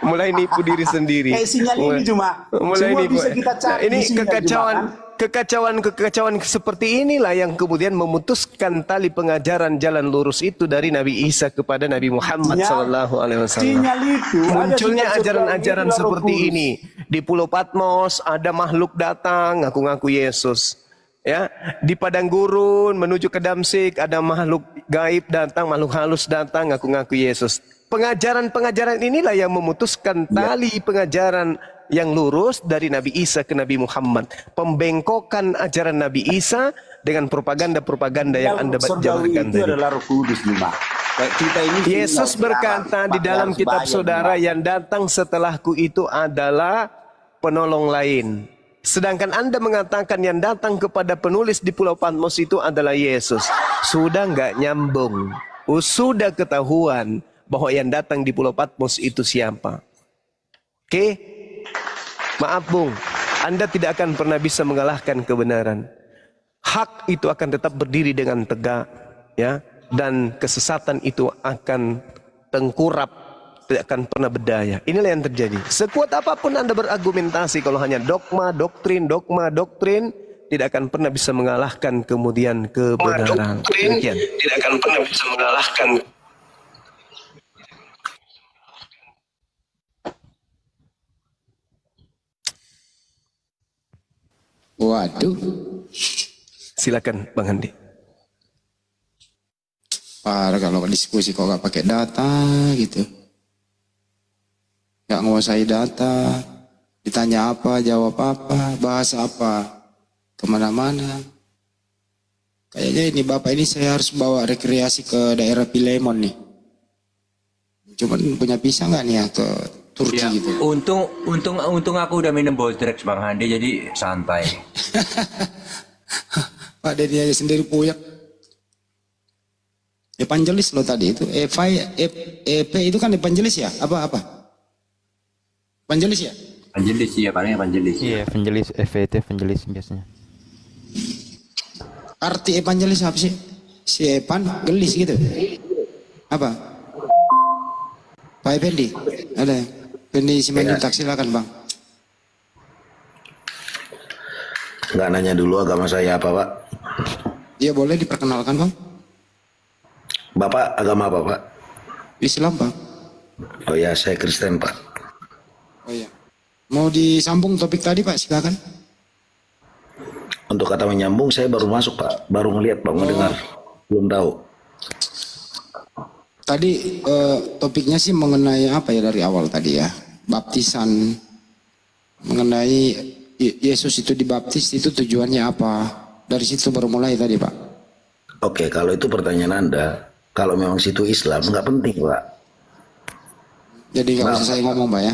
[SPEAKER 2] mulai nipu diri sendiri.
[SPEAKER 8] Sinyal ini, Juma.
[SPEAKER 2] Mulai
[SPEAKER 8] Semua
[SPEAKER 2] nipu.
[SPEAKER 8] bisa kita cari.
[SPEAKER 2] Nah, ini
[SPEAKER 8] di sinyal, Juma, kan?
[SPEAKER 2] kekacauan seperti inilah yang kemudian memutuskan tali pengajaran jalan lurus itu dari Nabi Isa kepada Nabi Muhammad sallallahu alaihi wasallam.
[SPEAKER 8] Sinyal itu
[SPEAKER 2] Munculnya
[SPEAKER 8] ada sinyal
[SPEAKER 2] ajaran-ajaran
[SPEAKER 8] surga,
[SPEAKER 2] seperti
[SPEAKER 8] Roh Kudus.
[SPEAKER 2] ini. Di Pulau Patmos ada makhluk datang ngaku-ngaku Yesus. Ya, di padang gurun menuju ke Damsik ada makhluk gaib datang, makhluk halus datang ngaku-ngaku Yesus. Pengajaran-pengajaran inilah yang memutuskan tali pengajaran yang lurus dari Nabi Isa ke Nabi Muhammad. Pembengkokan ajaran Nabi Isa dengan propaganda-propaganda yang Anda jabarkan
[SPEAKER 8] itu
[SPEAKER 2] tadi.
[SPEAKER 8] adalah Roh Kudus, Juma. Kita ini
[SPEAKER 2] Yesus berkata di dalam kitab saudara, yang datang setelahku itu adalah penolong lain. Sedangkan Anda mengatakan yang datang kepada penulis di Pulau Patmos itu adalah Yesus. Sudah nggak nyambung. Sudah ketahuan bahwa yang datang di Pulau Patmos itu siapa. Oke? Maaf Bung, Anda tidak akan pernah bisa mengalahkan kebenaran. Hak itu akan tetap berdiri dengan tegak, ya, dan kesesatan itu akan tengkurap, tidak akan pernah berdaya. Inilah yang terjadi. Sekuat apapun Anda berargumentasi, kalau hanya dogma, doktrin, tidak akan pernah bisa mengalahkan kemudian kebenaran. Demikian. Tidak akan pernah bisa mengalahkan.
[SPEAKER 4] Waduh.
[SPEAKER 2] Silakan Bang Andi.
[SPEAKER 4] Parah kalau diskusi kok gak pakai data gitu. Gak nguasai data. Ditanya apa, jawab apa, bahas apa. Kemana-mana. Kayaknya ini Bapak ini saya harus bawa rekreasi ke daerah Pilemon nih. Cuman punya pisang gak nih ya ke Turki
[SPEAKER 5] Ya,
[SPEAKER 4] gitu.
[SPEAKER 5] untung aku udah minum Boltrex Bang Handi, jadi santai.
[SPEAKER 4] Pak Dedi aja sendiri puyak. Evangelis lo tadi itu. EP itu kan evangelis ya? Apa? Evangelis ya?
[SPEAKER 5] Evangelis ya, paling evangelis.
[SPEAKER 6] Iya, evangelis, FVT, evangelis biasanya.
[SPEAKER 4] Arti evangelis apa sih? Si Evan gelis gitu. Apa? Pak Effendi? Ada ya? Effendi Simanjuntak, silakan Bang.
[SPEAKER 9] Nggak nanya dulu agama saya apa, Pak?
[SPEAKER 4] Iya boleh diperkenalkan Bang.
[SPEAKER 9] Bapak agama apa, Pak?
[SPEAKER 4] Islam Bang.
[SPEAKER 9] Oh ya, saya Kristen, Pak.
[SPEAKER 4] Oh iya. Mau disambung topik tadi Pak, silakan.
[SPEAKER 9] Untuk kata menyambung, saya baru masuk, Pak. Baru ngelihat, Pak, mendengar. Belum tahu.
[SPEAKER 4] Tadi topiknya sih mengenai apa ya dari awal tadi ya. Baptisan. Mengenai Yesus itu dibaptis itu tujuannya apa? Dari situ baru mulai tadi Pak.
[SPEAKER 9] Oke, kalau itu pertanyaan Anda, kalau memang situ Islam, nggak penting, Pak.
[SPEAKER 4] Jadi nggak usah saya ngomong Pak ya.